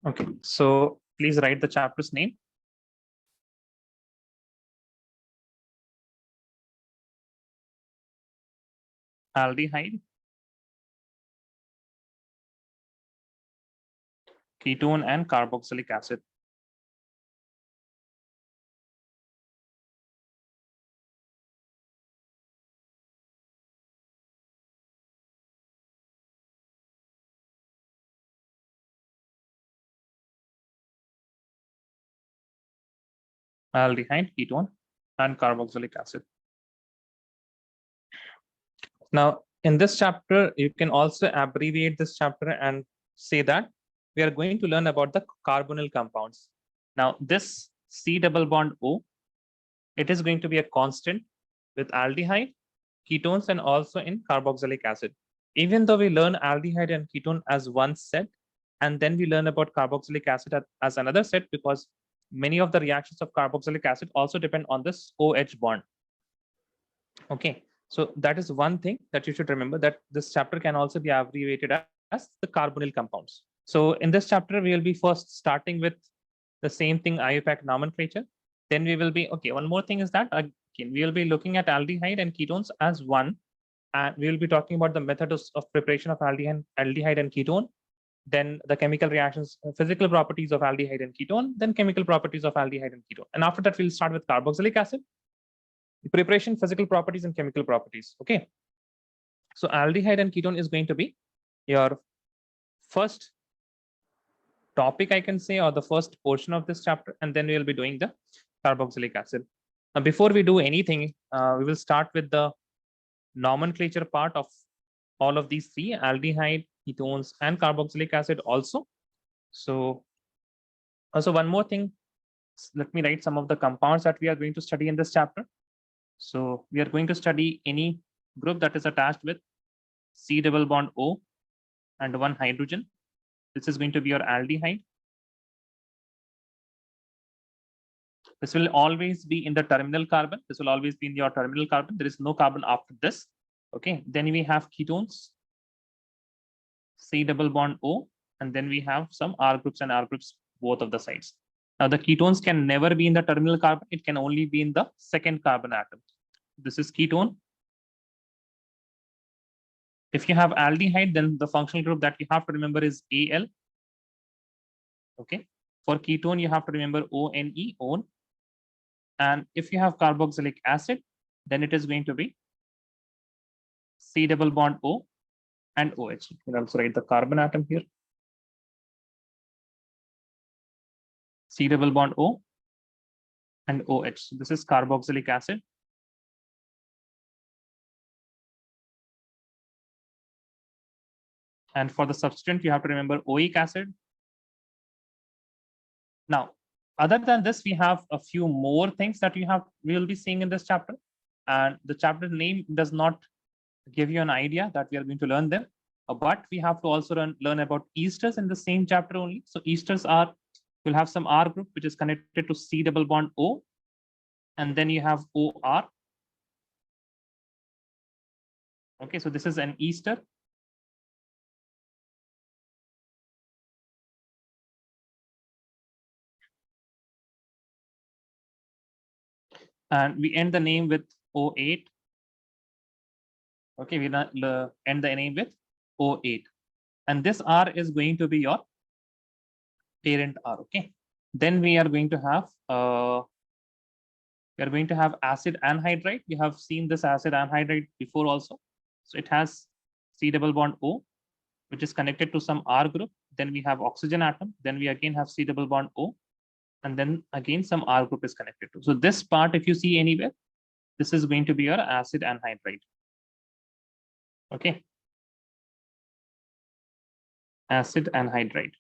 Okay, so please write the chapter's name. Aldehyde, ketone, and carboxylic acid. Aldehyde, ketone, and carboxylic acid. Now, in this chapter, you can also abbreviate this chapter and say that we are going to learn about the carbonyl compounds. Now, this C double bond O, it is going to be a constant with aldehyde, ketones, and also in carboxylic acid. Even though we learn aldehyde and ketone as one set, and then we learn about carboxylic acid as another set, because many of the reactions of carboxylic acid also depend on this OH bond. Okay, so that is one thing that you should remember, that this chapter can also be abbreviated as the carbonyl compounds. So in this chapter, we will be first starting with the same thing, IUPAC nomenclature. Then we will be, okay, one more thing is that, again, we will be looking at aldehyde and ketones as one. And we will be talking about the methods of preparation of aldehyde and ketone, then the chemical reactions, physical properties of aldehyde and ketone, then chemical properties of aldehyde and ketone. And after that, we'll start with carboxylic acid, preparation, physical properties, and chemical properties. Okay. So aldehyde and ketone is going to be your first topic, I can say, or the first portion of this chapter, and then we will be doing the carboxylic acid. Now, before we do anything, we will start with the nomenclature part of all of these three: aldehyde, ketones, and carboxylic acid also. So also one more thing, let me write some of the compounds that we are going to study in this chapter. So we are going to study any group that is attached with C double bond O and one hydrogen. This is going to be your aldehyde. This will always be in the terminal carbon. This will always be in your terminal carbon. There is no carbon after this. Okay. Then we have ketones, C double bond O, and then we have some R groups and R groups both of the sides. Now the ketones can never be in the terminal carbon. It can only be in the second carbon atom. This is ketone. If you have aldehyde, then the functional group that you have to remember is Al. Okay. For ketone, you have to remember ONE, ON. And if you have carboxylic acid, then it is going to be C double bond O and OH. You can also write the carbon atom here. C double bond O and OH. So this is carboxylic acid. And for the substituent, you have to remember oic acid. Now, other than this, we have a few more things that we will be seeing in this chapter. And the chapter name does not give you an idea that we are going to learn them. But we have to also learn about esters in the same chapter only. So esters will have some R group, which is connected to C double bond O. And then you have OR. Okay, so this is an ester. And we end the name with O8. Okay, we end the name with O8. And this R is going to be your parent R. Okay. Then we are going to have acid anhydride. We have seen this acid anhydride before also. So it has C double bond O, which is connected to some R group. Then we have oxygen atom. Then we again have C double bond O. And then again some R group is connected to. So this part, if you see anywhere, this is going to be your acid anhydride. Okay. Acid anhydride.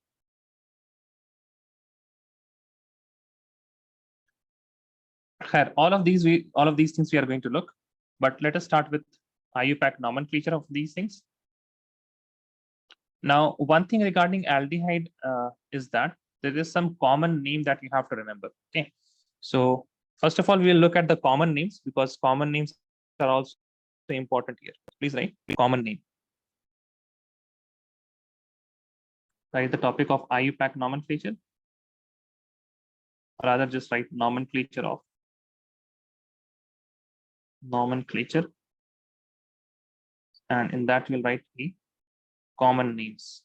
All of these things we are going to look, but let us start with IUPAC nomenclature of these things. Now, one thing regarding aldehyde is that there is some common name that you have to remember. Okay, so first of all, we'll look at the common names, because common names are also important here. Please write common name. Write the topic of IUPAC nomenclature. Rather, just write nomenclature of nomenclature. And in that, you'll write the common names.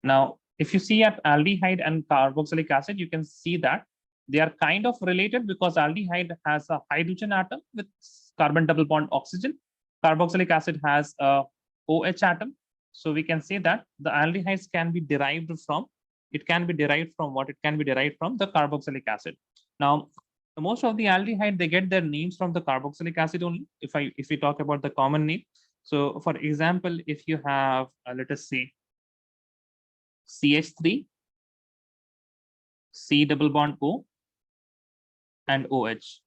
Now, if you see at aldehyde and carboxylic acid, you can see that they are kind of related because aldehyde has a hydrogen atom with carbon double bond oxygen. Carboxylic acid has a OH atom. So we can say that the aldehydes can be derived from, it can be derived from what? It can be derived from the carboxylic acid. Now, most of the aldehyde, they get their names from the carboxylic acid only. If we talk about the common name. So for example, if you have, let us say, CH3, C double bond O, and OH.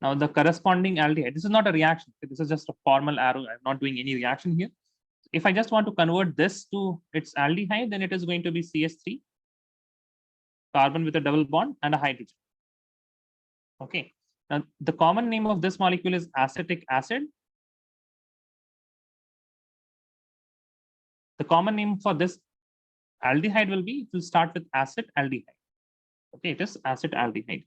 Now the corresponding aldehyde, this is not a reaction. This is just a formal arrow. I'm not doing any reaction here. If I just want to convert this to its aldehyde, then it is going to be CH3, carbon with a double bond and a hydrogen. Okay. Now the common name of this molecule is acetic acid. The common name for this aldehyde will be, it will start with acid aldehyde. Okay, it is acid aldehyde.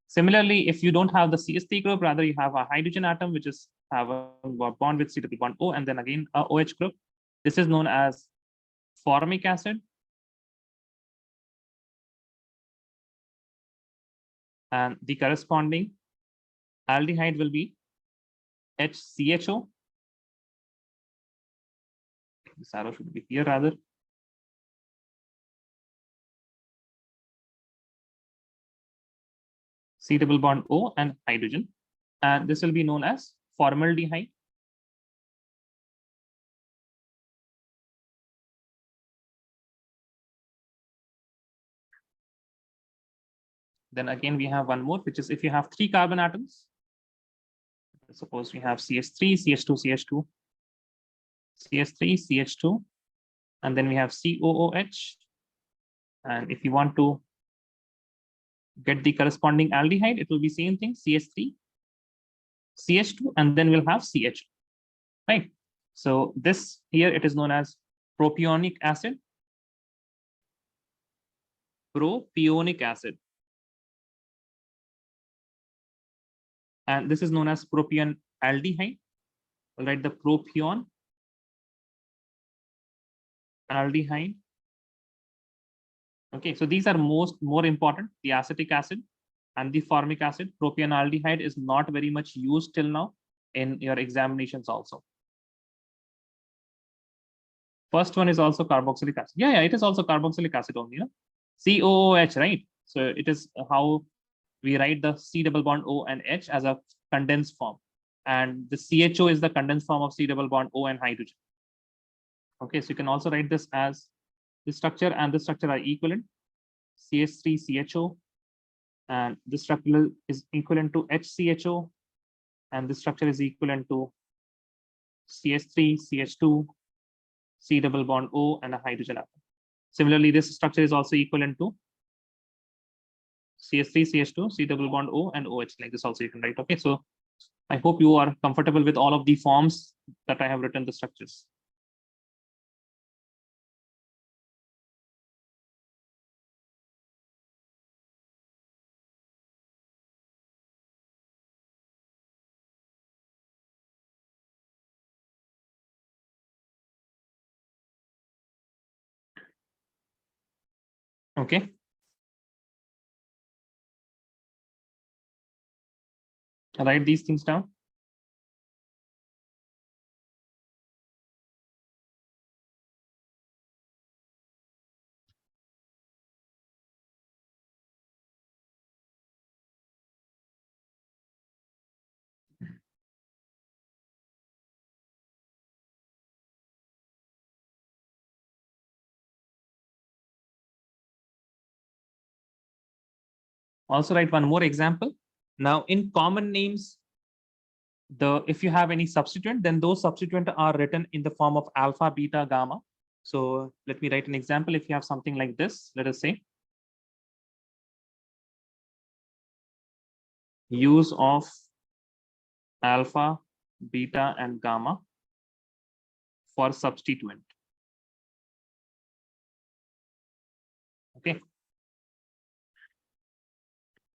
Similarly, if you don't have the CH3 group, rather you have a hydrogen atom, which is have a bond with C double bond O, and then again a OH group. This is known as formic acid. And the corresponding aldehyde will be HCHO. This arrow should be here rather. C double bond O and hydrogen. And this will be known as formaldehyde. Then again, we have one more, which is if you have 3 carbon atoms. Suppose we have CH3, CH2, CH2, CH3, CH2, and then we have COOH. And if you want to get the corresponding aldehyde, it will be same thing, CH3, CH2, and then we'll have CH, right? So this here, it is known as propionic acid. Propionic acid. And this is known as propion aldehyde. We'll write the propion aldehyde. Okay, so these are more important, the acetic acid and the formic acid. Propane aldehyde is not very much used till now in your examinations also. First one is also carboxylic acid. Yeah, it is also carboxylic acid only. COOH, right? So it is how we write the C double bond O and H as a condensed form. And the CHO is the condensed form of C double bond O and hydrogen. Okay, so you can also write this as this structure and this structure are equivalent. CH3, CHO, and this structure is equivalent to HCHO, and this structure is equivalent to CH3, CH2, C double bond O, and a hydrogen atom. Similarly, this structure is also equivalent to CH3, CH2, C double bond O, and OH. Like this also you can write. Okay, so I hope you are comfortable with all of the forms that I have written the structures. Okay. Write these things down. Also write one more example. Now in common names, if you have any substituent, then those substituent are written in the form of alpha, beta, gamma. So let me write an example. If you have something like this, let us say use of alpha, beta, and gamma for substituent. Okay.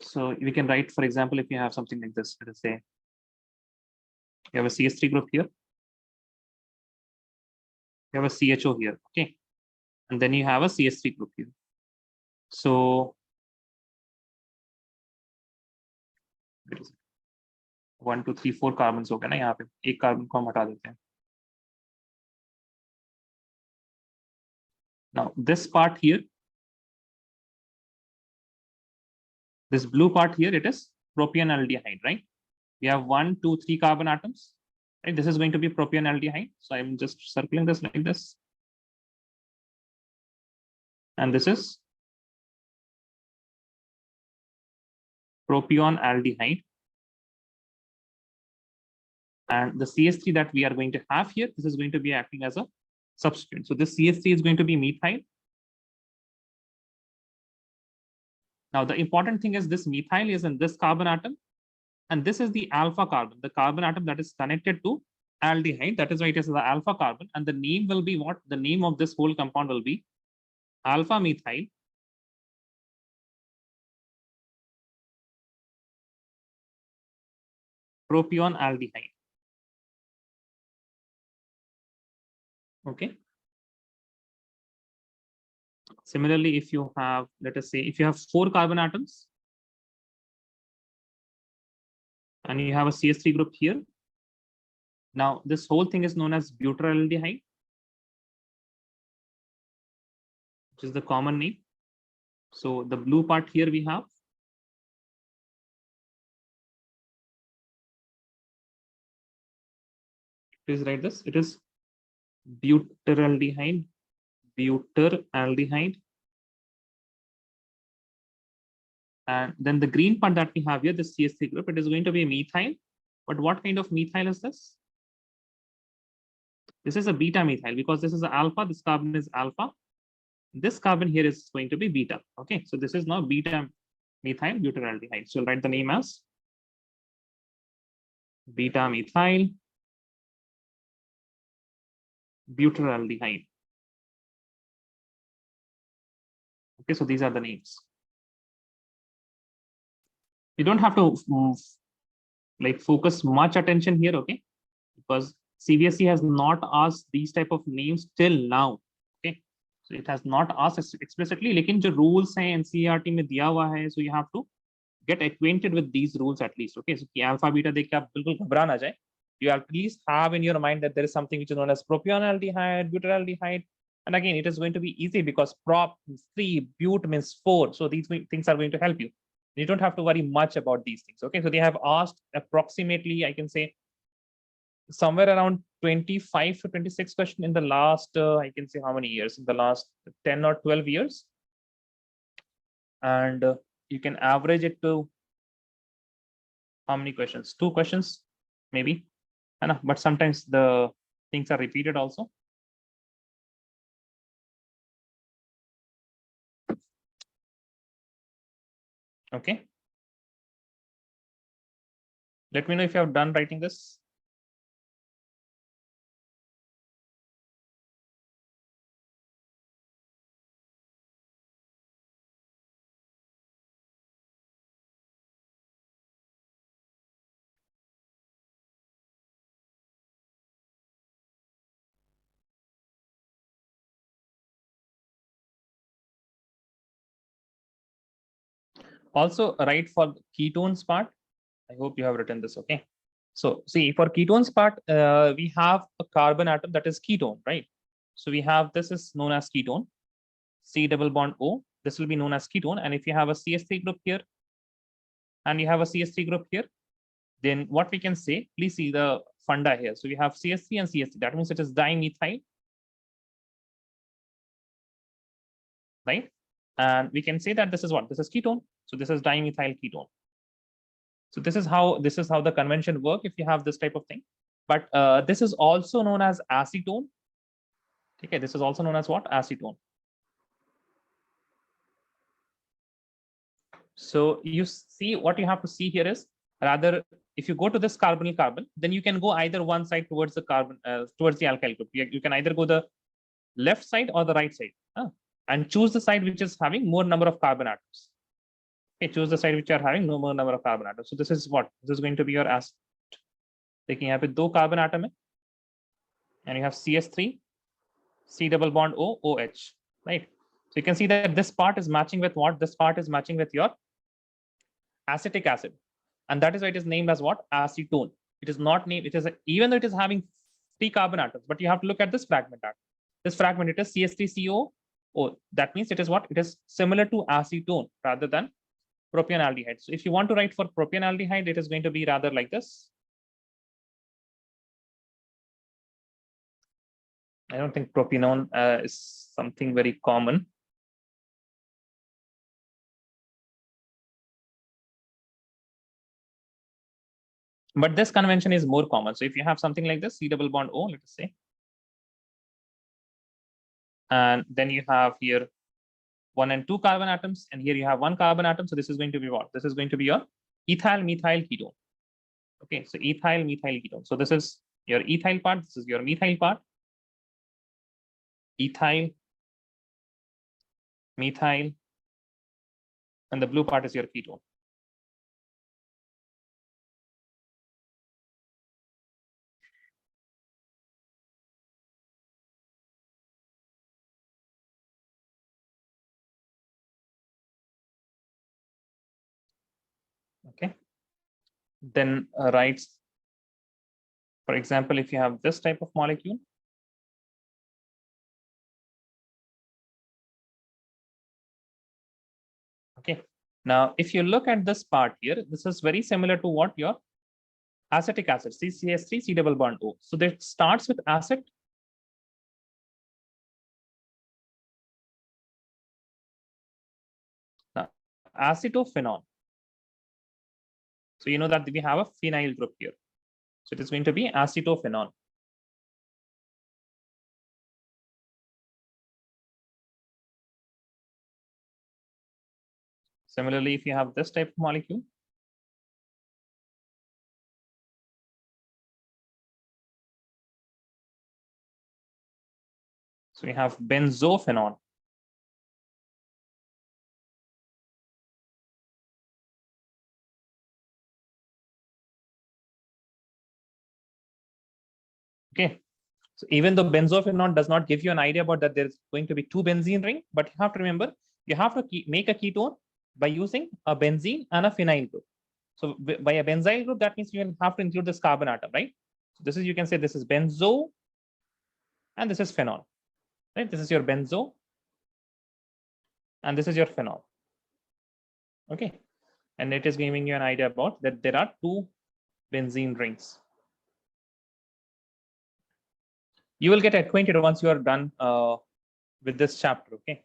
So we can write, for example, if you have something like this, let us say you have a CH3 group here, you have a CHO here, okay, and then you have a CH3 group here. So 1 2 3 4 carbon हो गए ना, यहाँ पे एक carbon को हम हटा देते हैं. Now this part here, this blue part here, it is propane aldehyde, right? We have 1 2 3 carbon atoms, right? This is going to be propane aldehyde, so I'm just circling this like this, and this is propane aldehyde, and the CH3 that we are going to have here, this is going to be acting as a substituent. So this CH3 is going to be methyl. Now the important thing is this methyl is in this carbon atom, and this is the alpha carbon, the carbon atom that is connected to aldehyde. That is why it is the alpha carbon, and the name will be what? The name of this whole compound will be alpha methyl propane aldehyde. Okay. Similarly, if you have, let us say, if you have 4 carbon atoms and you have a CH3 group here, now this whole thing is known as butyraldehyde, which is the common name. So the blue part here we have, please write this, it is butyraldehyde, and then the green part that we have here, the CH3 group, it is going to be methyl. But what kind of methyl is this? This is a beta methyl, because this is a alpha, this carbon is alpha, this carbon here is going to be beta. Okay, so this is now beta methyl butyraldehyde. So we'll write the name as beta methyl butyraldehyde. Okay, so these are the names. You don't have to like focus much attention here, okay, because CBSE has not asked these type of names till now. Okay, so it has not asked explicitly, लेकिन जो rules हैं NCERT में दिया हुआ है, so you have to get acquainted with these rules at least. Okay, so कि alpha beta देख के आप बिल्कुल घबरा ना जाए. You at least have in your mind that there is something which is known as propionaldehyde, butyraldehyde, and again it is going to be easy because prop means 3, but means 4. So these things are going to help you. You don't have to worry much about these things. Okay, so they have asked approximately, I can say, somewhere around 25 to 26 questions in the last, I can say how many years, in the last 10 or 12 years. And you can average it to how many questions? 2 questions, maybe. But sometimes the things are repeated also. Okay. Let me know if you have done writing this. Also, write for ketones part. I hope you have written this. Okay. So see, for ketones part, we have a carbon atom that is ketone, right? So we have, this is known as ketone, C double bond O. This will be known as ketone. And if you have a CH3 group here, and you have a CH3 group here, then what we can say, please see the funda here. So we have CH3 and CH3. That means it is dimethyl, right? And we can say that this is what? This is ketone. So this is dimethyl ketone. So this is how the convention work if you have this type of thing. But this is also known as acetone. Okay, this is also known as what? Acetone. So you see, what you have to see here is Rather, if you go to this carbonyl carbon, then you can go either one side towards the carbon, towards the alkyl group. You can either go the left side or the right side, and choose the side which is having more number of carbon atoms. Okay, choose the side which are having no more number of carbon atoms. So this is what? This is going to be your acid. देखिए यहाँ पे 2 carbon atom है, and you have CH3, C double bond O, OH, right? So you can see that this part is matching with what? This part is matching with your acetic acid. And that is why it is named as what? Acetone. It is not named, it is even though it is having 3 carbon atoms, but you have to look at this fragment atom. This fragment, it is CH3CO. That means it is what? It is similar to acetone rather than propane aldehyde. So if you want to write for propane aldehyde, it is going to be rather like this. I don't think propanone is something very common. But this convention is more common. So if you have something like this, C double bond O, let us say, and then you have here 1 and 2 carbon atoms, and here you have 1 carbon atom. So this is going to be what? This is going to be your ethyl methyl ketone. Okay, so ethyl methyl ketone. So this is your ethyl part, this is your methyl part. Ethyl, methyl, and the blue part is your ketone. Okay, then writes, for example, if you have this type of molecule, okay, now if you look at this part here, this is very similar to what your acetic acid, CCH3, C double bond O. So that starts with acid. Now, acetophenone. So you know that we have a phenyl group here. So it is going to be acetophenone. Similarly, if you have this type of molecule, so we have benzophenone. Okay, so even though benzophenone does not give you an idea about that there's going to be 2 benzene ring, but you have to remember, you have to make a ketone by using a benzene and a phenyl group. So by a benzyl group, that means you will have to include this carbon atom, right? So this is, you can say this is benzo and this is phenol, right? This is your benzo and this is your phenol. Okay, and it is giving you an idea about that there are 2 benzene rings. You will get acquainted once you are done with this chapter. Okay,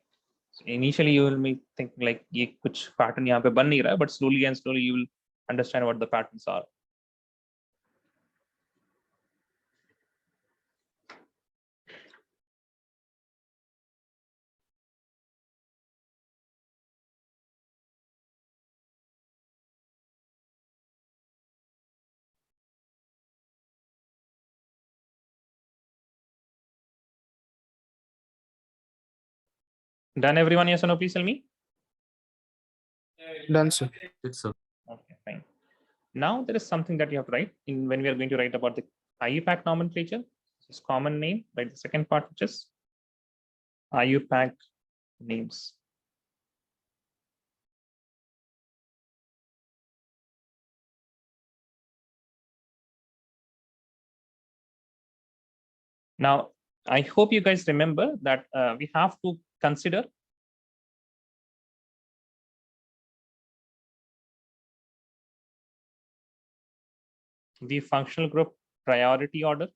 so initially you will be thinking like ye kuch pattern yahan pe ban nahi raha, but slowly and slowly you will understand what the patterns are. Done, everyone? Yes or no? Please tell me. Done, sir. Yes, sir. Okay, fine. Now there is something that you have to write in when we are going to write about the IUPAC nomenclature. This is common name, right? The second part, which is IUPAC names. Now, I hope you guys remember that we have to consider the functional group priority order.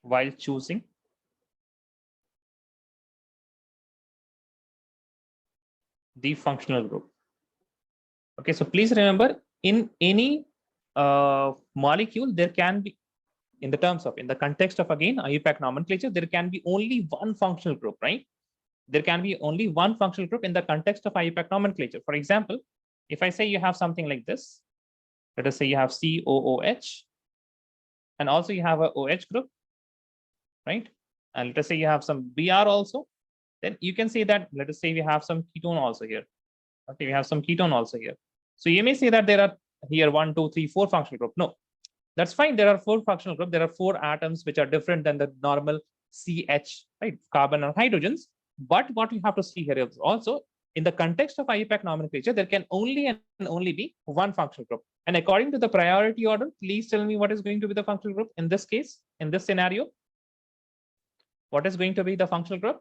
While choosing the functional group. Okay, so please remember, in any molecule, there can be, in the context of again IUPAC nomenclature, there can be only one functional group, right? there can be only one functional group in the context of IUPAC nomenclature. For example, if I say you have something like this, let us say you have COOH, and also you have a OH group, right? And let us say you have some Br also, then you can say that, let us say we have some ketone also here. Okay, we have some ketone also here. So you may say that there are here 1, 2, 3, 4 functional group. No, that's fine. There are 4 functional group. There are 4 atoms which are different than the normal CH, right? Carbon and hydrogens. But what we have to see here is also in the context of IUPAC nomenclature, there can only and only be one functional group. And according to the priority order, please tell me what is going to be the functional group in this case, in this scenario. What is going to be the functional group?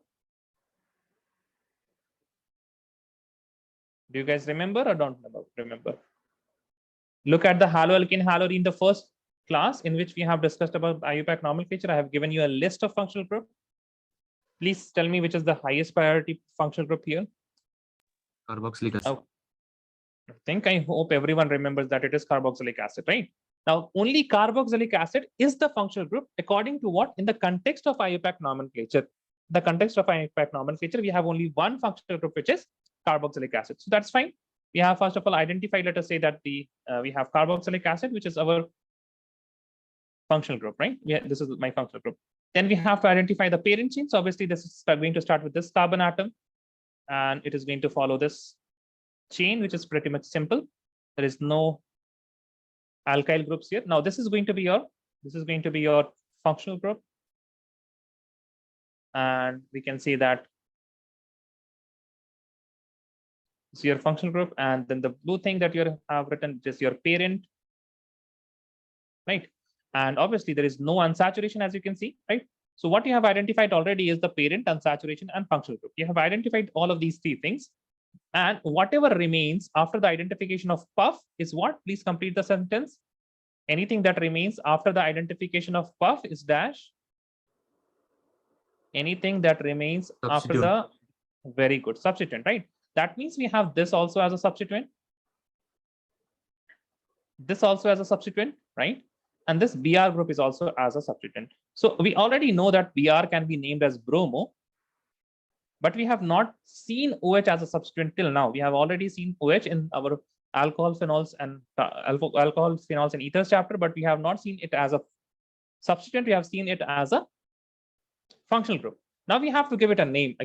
Do you guys remember or don't remember? Look at the haloalkane halorine, the first class in which we have discussed about IUPAC nomenclature. I have given you a list of functional group. Please tell me which is the highest priority functional group here. Carboxylic acid. Oh, I hope everyone remembers that it is carboxylic acid, right? Now, only carboxylic acid is the functional group according to what? In the context of IUPAC nomenclature. The context of IUPAC nomenclature, we have only one functional group, which is carboxylic acid. So that's fine. We have first of all identified, let us say that we have carboxylic acid, which is our functional group, right? Yeah, this is my functional group. Then we have to identify the parent chain. So obviously this is going to start with this carbon atom, and it is going to follow this chain, which is pretty much simple. There is no alkyl groups here. Now this is going to be your functional group, and we can say that it's your functional group, and then the blue thing that you have written is your parent, right? And obviously there is no unsaturation, as you can see, right? So what you have identified already is the parent, unsaturation, and functional group. You have identified all of these 3 things, and whatever remains after the identification of puff is what? Please complete the sentence. Anything that remains after the identification of puff is dash. Anything that remains after the, very good, substituent, right? That means we have this also as a substituent. This also as a substituent, right? And this Br group is also as a substituent. So we already know that Br can be named as bromo, but we have not seen OH as a substituent till now. We have already seen OH in our alcohol phenols and alcohol phenols and ethers chapter, but we have not seen it as a substituent. We have seen it as a functional group. Now we have to give it a name.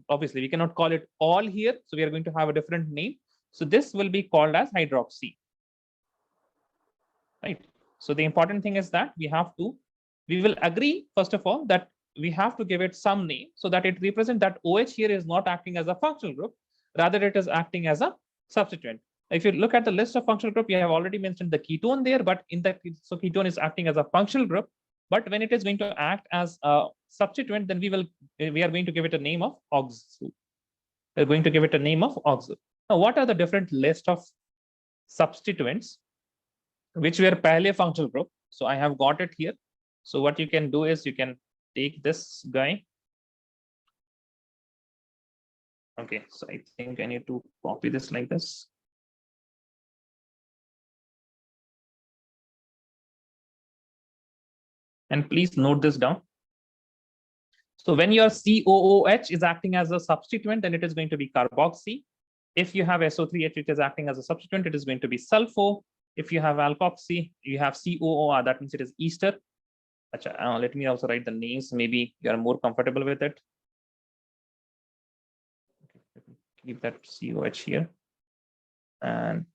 Obviously, we cannot call it all here, so we are going to have a different name. So this will be called as hydroxy, right? So the important thing is that we will agree first of all that we have to give it some name so that it represents that OH here is not acting as a functional group, rather it is acting as a substituent. If you look at the list of functional group, you have already mentioned the ketone there, but in that, so ketone is acting as a functional group. But when it is going to act as a substituent, then we are going to give it a name of oxo. We're going to give it a name of oxo. Now, what are the different list of substituents which were pehle functional group? So I have got it here. So what you can do is you can take this guy. Okay, so I think I need to copy this like this. And please note this down. So when your COOH is acting as a substituent, then it is going to be carboxy. If you have SO3H, which is acting as a substituent, it is going to be sulfo. If you have alkoxy, you have COOR, that means it is ester. Let me also write the names. Maybe you are more comfortable with it. Keep that COH here and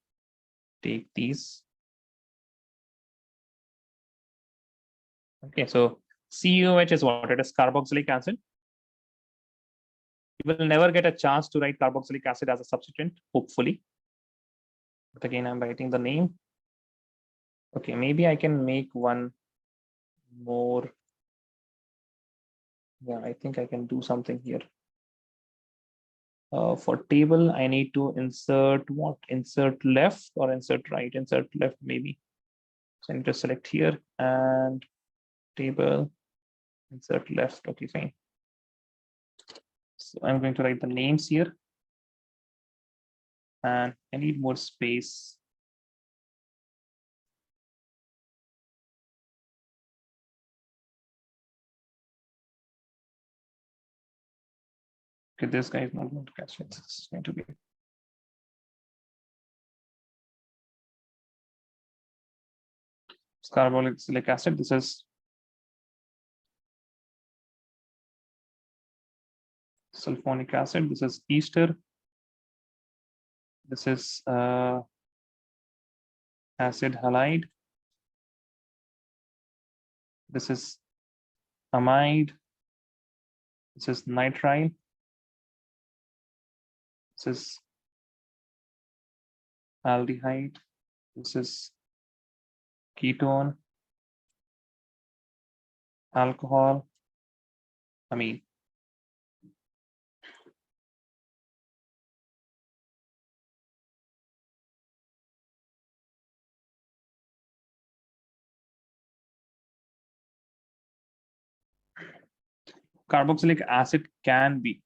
take these. Okay, so COH is what? It is carboxylic acid. You will never get a chance to write carboxylic acid as a substituent, hopefully. But again, I'm writing the name. Okay, maybe I can make one more. Yeah, I think I can do something here. For table, I need to insert what? Insert left or insert right? Insert left, maybe. So I need to select here and table, insert left. Okay, fine. So I'm going to write the names here. And I need more space. Okay, this guy is not going to catch it. It's going to be carboxylic acid. This is sulfonic acid. This is ester. This is acid halide. This is amide. This is nitrile. This is aldehyde. This is ketone, alcohol, amine. Carboxylic acid can be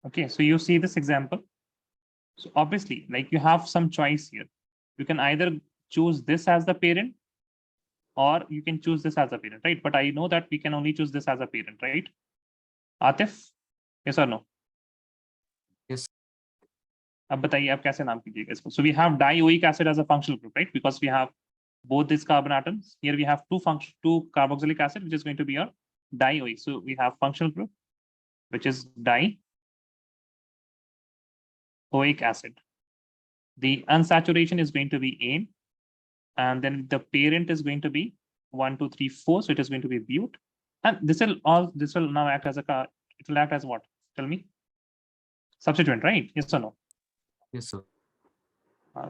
okay. So you see this example. So obviously, like you have some choice here. You can either choose this as the parent, or you can choose this as a parent, right? But I know that we can only choose this as a parent, right? Atif, yes or no? Yes. अब बताइए आप कैसे नाम कीजिएगा इसको. So we have dioic acid as a functional group, right? Because we have both these carbon atoms. Here we have two carboxylic acid, which is going to be your dioic. So we have functional group, which is dioic acid. The unsaturation is going to be ane, and then the parent is going to be 1, 2, 3, 4. So it is going to be bute, and this will now act as it will act as what? Tell me. Substituent, right? Yes or no? Yes, sir.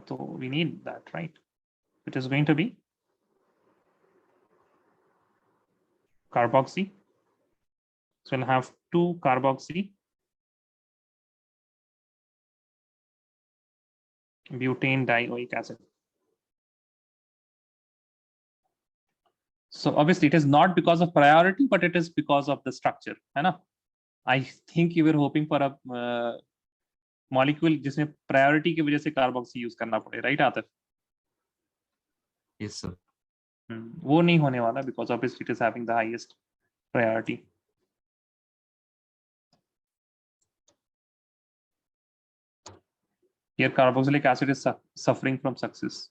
So we need that, right? It is going to be carboxy. So we'll have 2 carboxy butane dioic acid. So obviously it is not because of priority, but it is because of the structure, है ना? I think you were hoping for a molecule जिसमें priority की वजह से carboxy use करना पड़े, right Atif? Yes, sir. वो नहीं होने वाला because obviously it is having the highest priority. Here carboxylic acid is suffering from success.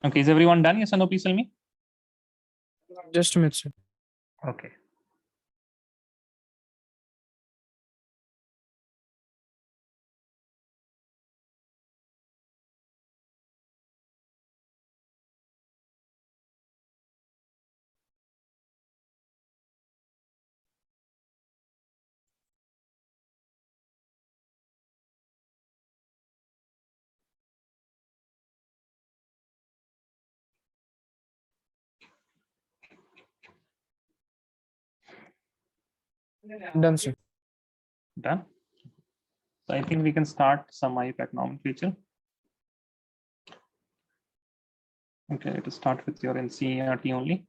Okay, is everyone done? Yes or no? Please tell me. Just a minute, sir. Okay. Done, sir. Done. So I think we can start some IUPAC nomenclature. Okay, let us start with your NCERT only.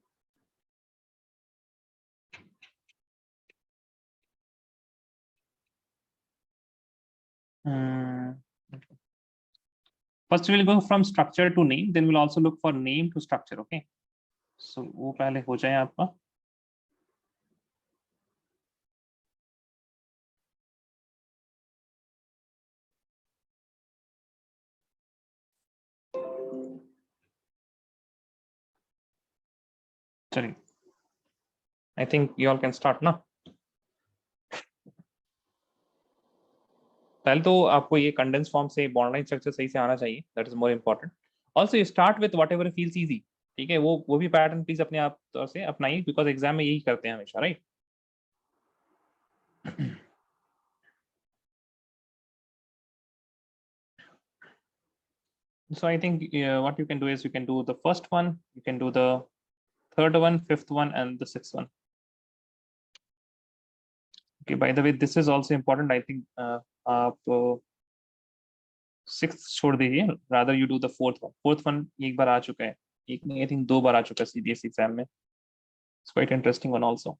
Okay. First we'll go from structure to name, then we'll also look for name to structure. Okay, so वो पहले हो जाए आपका. Sorry, I think you all can start now. पहले तो आपको ये condense form से बॉन्ड लाइन स्ट्रक्चर सही से आना चाहिए, that is more important. Also you start with what ever feels easy. ठीक है, वो भी पैटर्न प्लीज अपने आप तौर से अपनाइए, बिकॉज एग्जाम में यही करते हैं हमेशा, right? So I think what you can do is you can do the first one, you can do the third one, fifth one, and the sixth one. Okay, by the way, this is also important. I think आप sixth छोड़ दीजिए, rather you do the fourth one. Fourth one एक बार आ चुका है, एक नहीं, I think 2 बार आ चुका है CBSE एग्जाम में. It's quite interesting one also.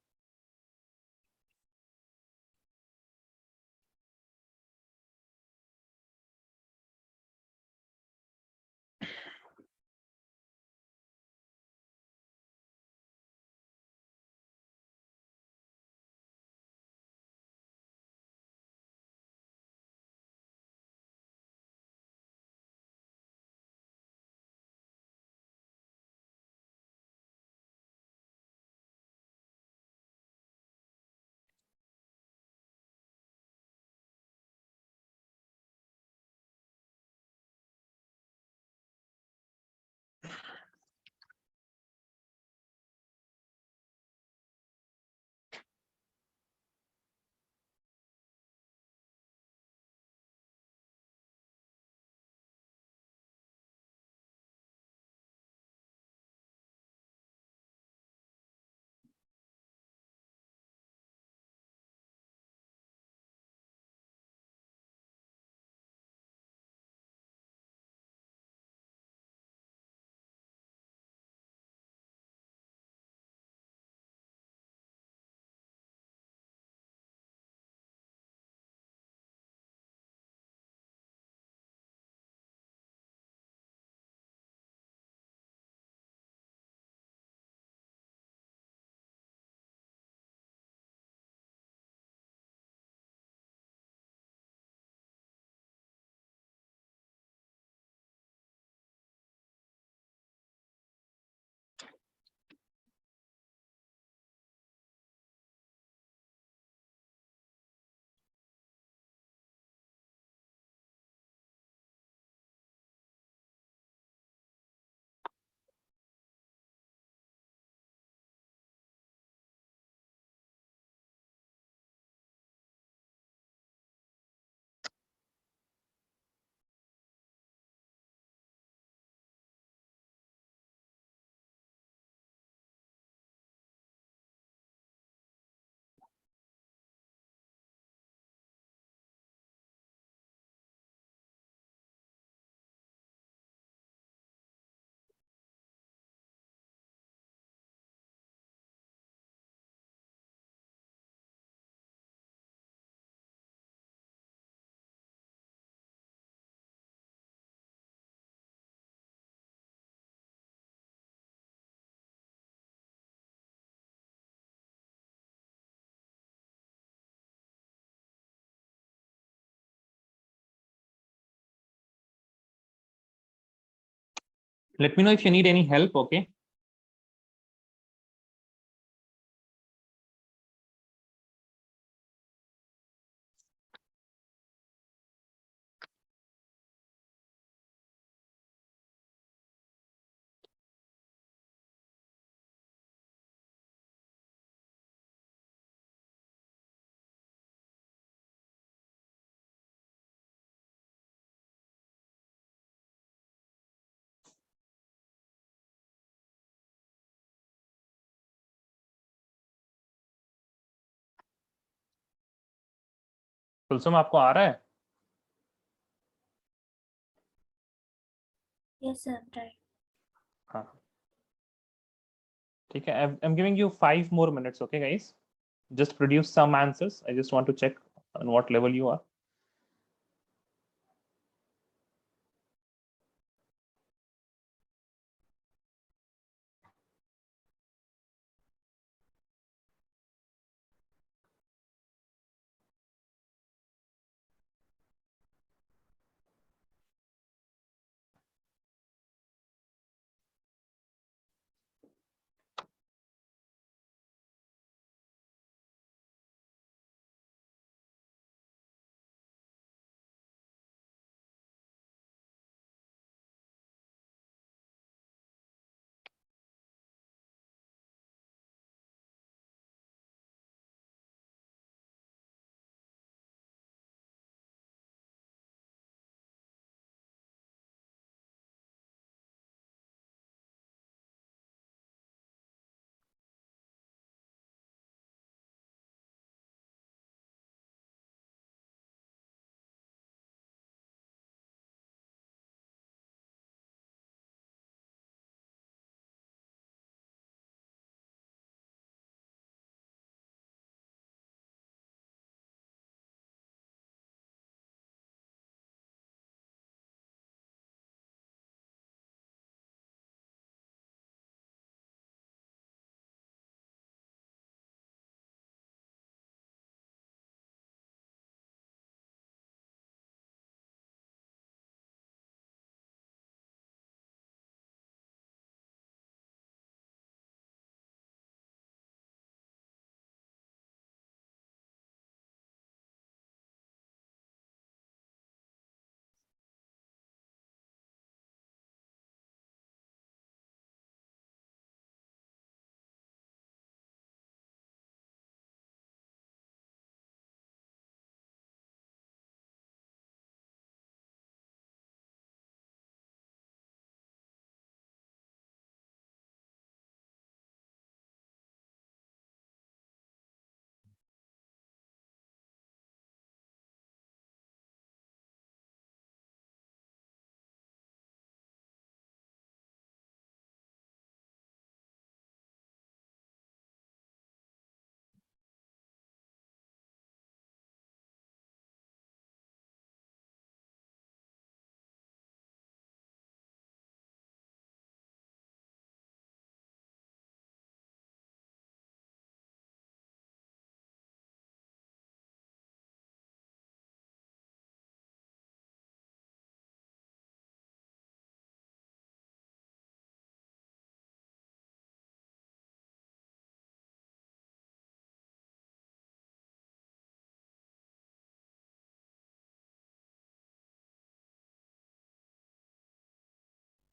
Let me know if you need any help. Okay. Kulsum आपको आ रहा है? Yes, sir. Right. Okay, I'm giving you 5 more minutes. Okay, guys, just produce some answers. I just want to check on what level you are.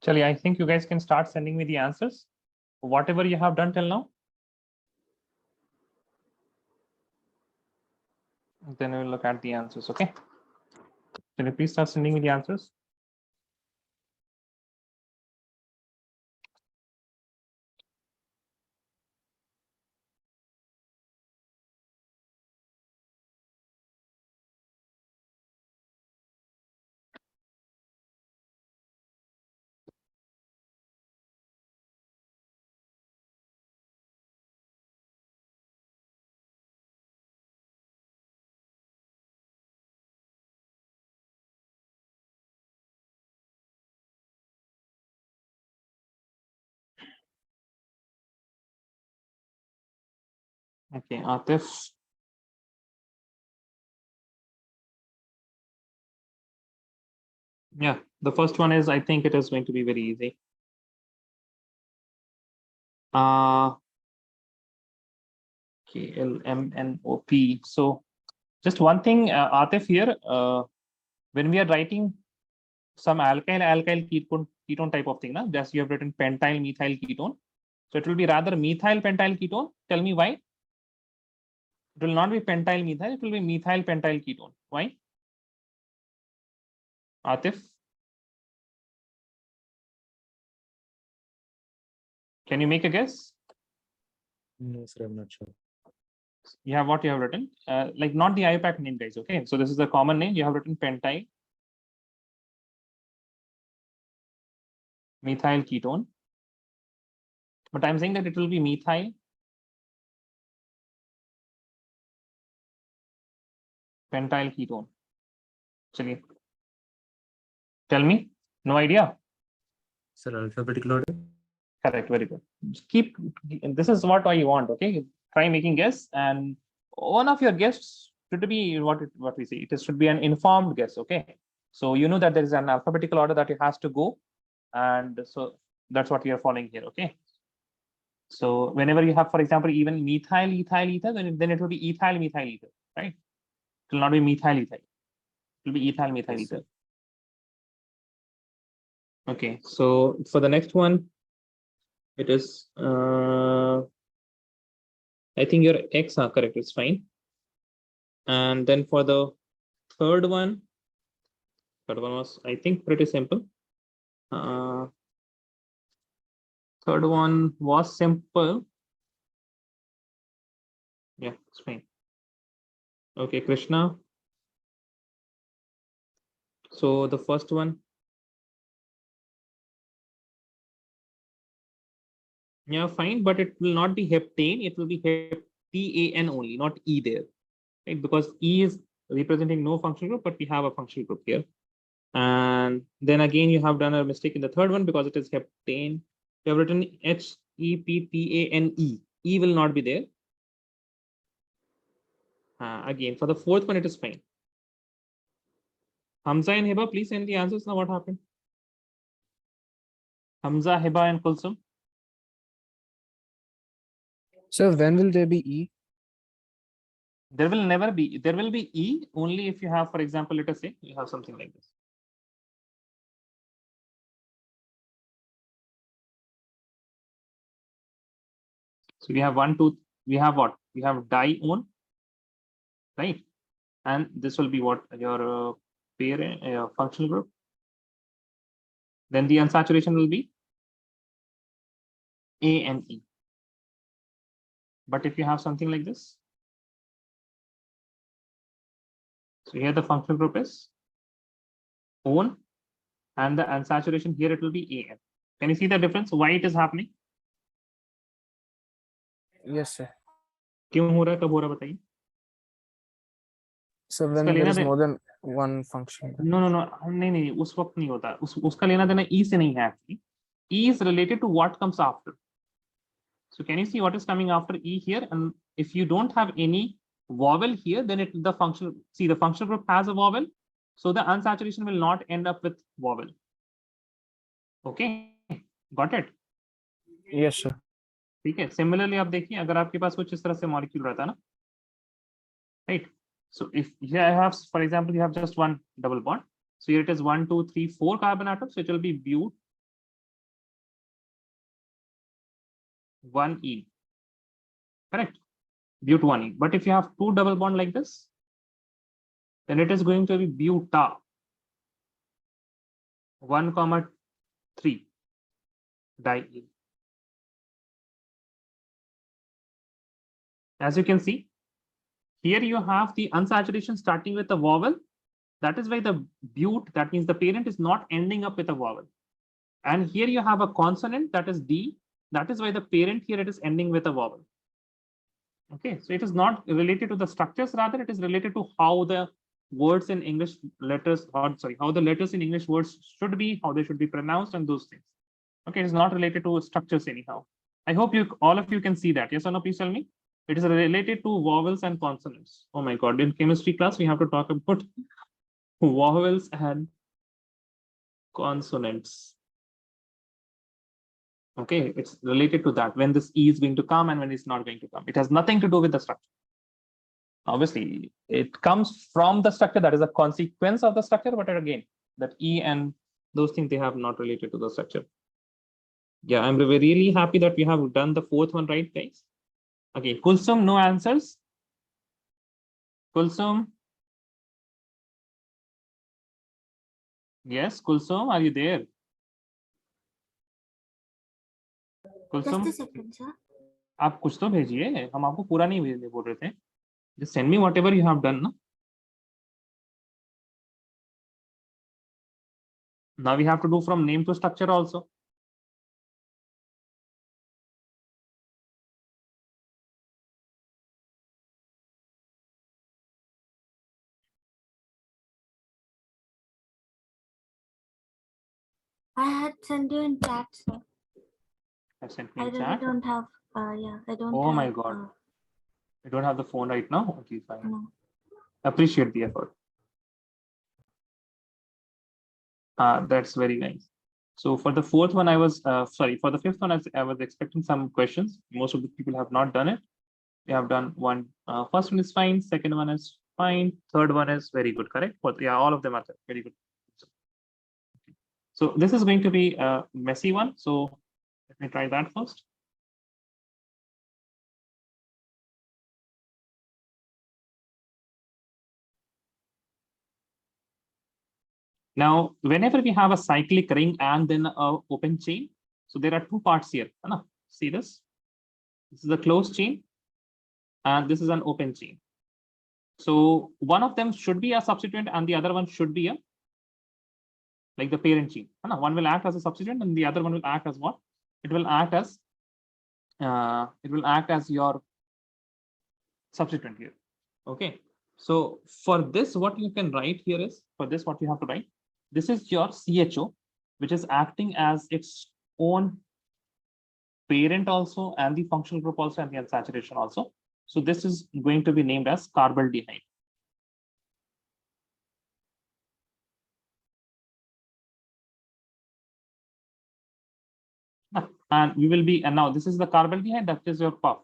Chali, I think you guys can start sending me the answers, whatever you have done till now. Then we'll look at the answers. Okay. Can you please start sending me the answers? Okay, Atif. Yeah, the first one is, I think it is going to be very easy. KLMNOP. So just one thing, Atif here, when we are writing some alkyl ketone type of thing, na, just you have written pentyl methyl ketone. So it will be rather methyl pentyl ketone. Tell me why. It will not be pentyl methyl, it will be methyl pentyl ketone. Why? Atif, can you make a guess? No, sir, I'm not sure. You have what you have written, like not the IUPAC name, guys. Okay, so this is the common name. You have written pentyl methyl ketone. but I'm saying that it will be methyl pentyl ketone. Chaliye. Tell me. No idea. Sir, alphabetical order. Correct. Very good. Just keep. This is what I want. Okay. Try making guess, and one of your guests should be what we say. It should be an informed guess. Okay. So you know that there is an alphabetical order that it has to go, and so that's what we are following here. Okay. So whenever you have, for example, even methyl, ethyl, ether, then it will be ethyl, methyl, ether, right? It will not be methyl, ethyl. It will be ethyl, methyl, ether. Okay. So for the next one, it is. I think your X are correct. It's fine. And then for the third one was, I think, pretty simple. Third one was simple. Yeah, it's fine. Okay, Krishna. So the first one. Yeah, fine, but it will not be heptane. It will be heptan only, not E there, right? Because E is representing no functional group, but we have a functional group here. And then again, you have done a mistake in the third one because it is heptane. You have written HEPPANE. E will not be there. Again, for the fourth one, it is fine. Hamza and Hiba, please send the answers now. What happened? Hamza, Hiba, and Kulsum. Sir, when will there be E? There will never be. There will be E only if you have, for example, let us say you have something like this. So we have 1, 2. We have what? We have dione, right? And this will be what your parent functional group. Then the unsaturation will be A and E. But if you have something like this, so here the functional group is ON, and the unsaturation here it will be AN. Can you see the difference? Why it is happening? Yes, sir. क्यों हो रहा है? कब हो रहा है बताइए? So when इसका there लेना is देना more than one function. no नहीं उस वक्त नहीं होता. उसका लेना देना E से नहीं है actually. E is related to what comes after. So can you see what is coming after E here? And if you don't have any vowel here, then the functional group has a vowel. So the unsaturation will not end up with vowel. Okay, got it? Yes, sir. ठीक है. Similarly, आप देखिए अगर आपके पास कुछ इस तरह से molecule रहता ना, right? So if here I have, for example, you have just one double bond. So here it is 1, 2, 3, 4 carbon atoms. So it will be but 1E. Correct? But 1E. But if you have two double bond like this, then it is going to be buta 1,3 di. As you can see, here you have the unsaturation starting with a vowel. That is why the but, that means the parent, is not ending up with a vowel. And here you have a consonant, that is D. That is why the parent here it is ending with a vowel. Okay, so it is not related to the structures, rather it is related to how the words in English letters, or sorry, how the letters in English words should be, how they should be pronounced, and those things. Okay, it is not related to structures anyhow. I hope all of you can see that. Yes or no, please tell me. It is related to vowels and consonants. Oh my God, in chemistry class, we have to talk about vowels and consonants. Okay, it's related to that, when this E is going to come and when it's not going to come. It has nothing to do with the structure. Obviously, it comes from the structure, that is a consequence of the structure, but again, that E and those things, they have not related to the structure. Yeah, I'm really happy that we have done the fourth one right, guys. Okay, Kulsum, no answers. Kulsum. Yes, Kulsum, are you there? Kulsum, Just a second, sir. आप कुछ तो भेजिए, हम आपको पूरा नहीं भेजने बोल रहे थे. Just send me whatever you have done. No? Now we have to do from name to structure also. I had sent you in chat, sir. I sent I me in really chat. don't have, yeah, I don't Oh have. my God. I don't have the phone right now. Okay, fine. No. Appreciate the effort. That's very nice. So for the fourth one, for the fifth one, I was expecting some questions. Most of the people have not done it. We have done one. First one is fine. Second one is fine. Third one is very good, correct? But yeah, all of them are very good. So this is going to be a messy one. So let me try that first. Now, whenever we have a cyclic ring and then an open chain, so there are two parts here. See this? This is a closed chain, and this is an open chain. So one of them should be a substituent, and the other one should be like the parent chain. One will act as a substituent, and the other one will act as what? It will act as your substituent here. Okay. So for this, what you can write here is, what you have to write, this is your CHO, which is acting as its own parent also, and the functional group also, and the unsaturation also. So this is going to be named as carbaldehyde. And we will be, and now this is the carbaldehyde, that is your puff,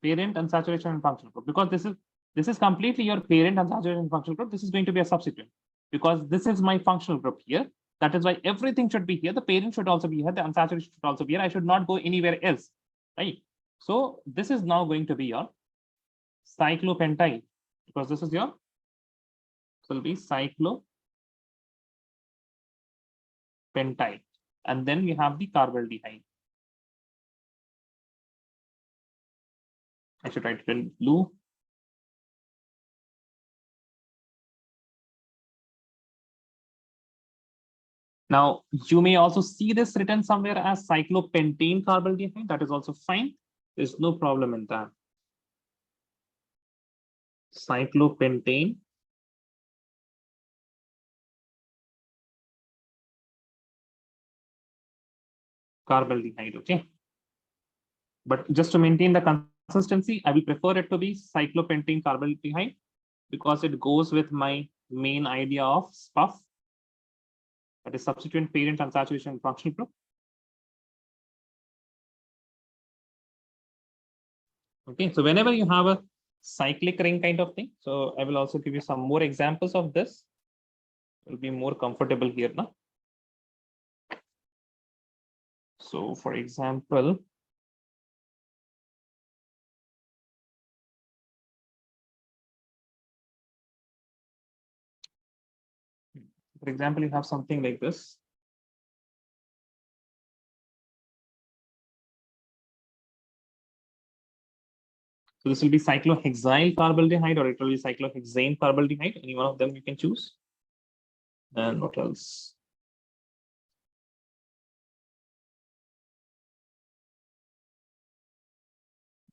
parent, unsaturation, and functional group. Because this is completely your parent, unsaturation, and functional group. This is going to be a substituent because this is my functional group here. That is why everything should be here. The parent should also be here. The unsaturation should also be here. I should not go anywhere else, right? So this is now going to be your cyclopentine, because this is your, so it will be cyclopentine. And then we have the carbaldehyde. I should write it in blue. Now, you may also see this written somewhere as cyclopentane carbaldehyde. That is also fine. There's no problem in that. Cyclopentane carbaldehyde, okay? But just to maintain the consistency, I will prefer it to be cyclopentane carbaldehyde because it goes with my main idea of SPUF. That is substituent, parent, unsaturation, and functional group. Okay, so whenever you have a cyclic ring kind of thing, so I will also give you some more examples of this. It will be more comfortable here now. So for example, you have something like this. So this will be cyclohexyl carbaldehyde, or it will be cyclohexane carbaldehyde. Any one of them you can choose. And what else?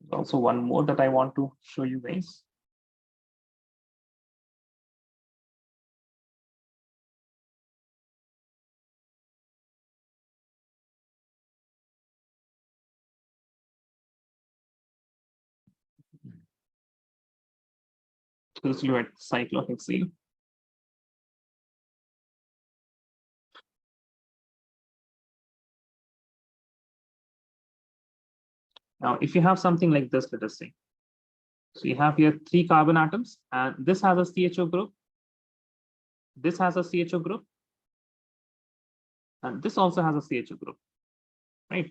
There's also one more that I want to show you guys. So this will be at cyclohexane. Now, if you have something like this, let us say. So you have here 3 carbon atoms, and this has a CHO group. This has a CHO group. And this also has a CHO group, right?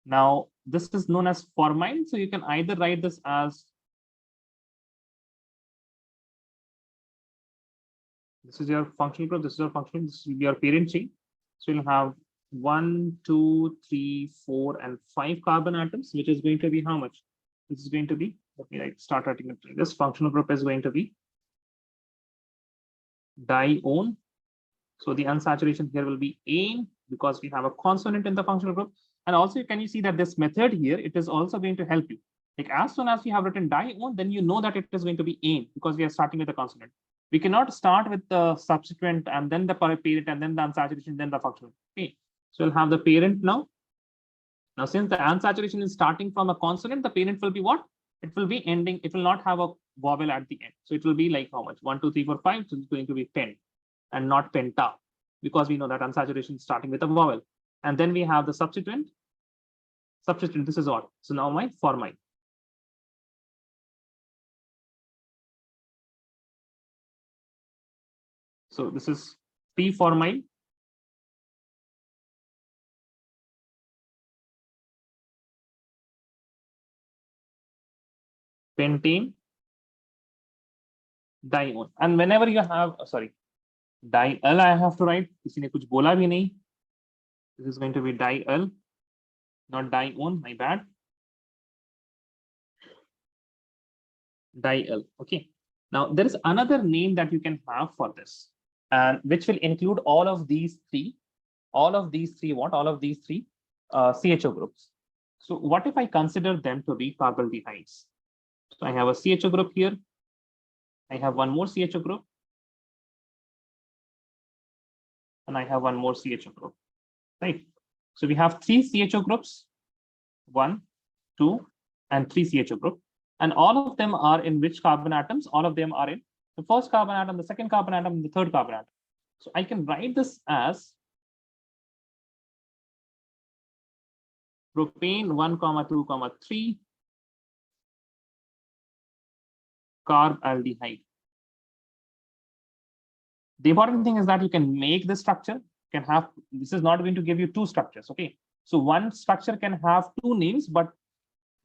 Now, this is known as formyl. So you can either write this as, this is your functional group, this is your functional, this will be your parent chain. So you'll have 1, 2, 3, 4, and 5 carbon atoms, which is going to be how much? This is going to be, let me start writing it. This functional group is going to be dione. So the unsaturation here will be ane because we have a consonant in the functional group. And also, can you see that this method here, it is also going to help you. Like as soon as you have written dione, then you know that it is going to be ane because we are starting with a consonant. We cannot start with the subsequent and then the parent and then the unsaturation, then the functional. Okay, so we'll have the parent now. Now, since the unsaturation is starting from a consonant, the parent will be what? It will be ending. It will not have a vowel at the end. So it will be like how much? 1, 2, 3, 4, 5. So it's going to be pen and not penta, because we know that unsaturation is starting with a vowel. And then we have the substituent. Substituent, this is odd. So now my formyl. So this is P-formyl. Pentane, dione. And whenever you have, diol, I have to write. किसी ने कुछ बोला भी नहीं. This is going to be diol, not dione. My bad. Diol. Okay. Now there is another name that you can have for this, and which will include all of these three. All of these three what? All of these three CHO groups. So what if I consider them to be carbonaldehydes? So I have a CHO group here. I have one more CHO group. And I have one more CHO group, right? So we have 3 CHO groups, 1, 2, and 3 CHO group. And all of them are in which carbon atoms? All of them are in the first carbon atom, the second carbon atom, and the third carbon atom. So I can write this as propane 1, 2, 3 carbaldehyde. The important thing is that you can make the structure, can have, this is not going to give you 2 structures, okay? So one structure can have 2 names, but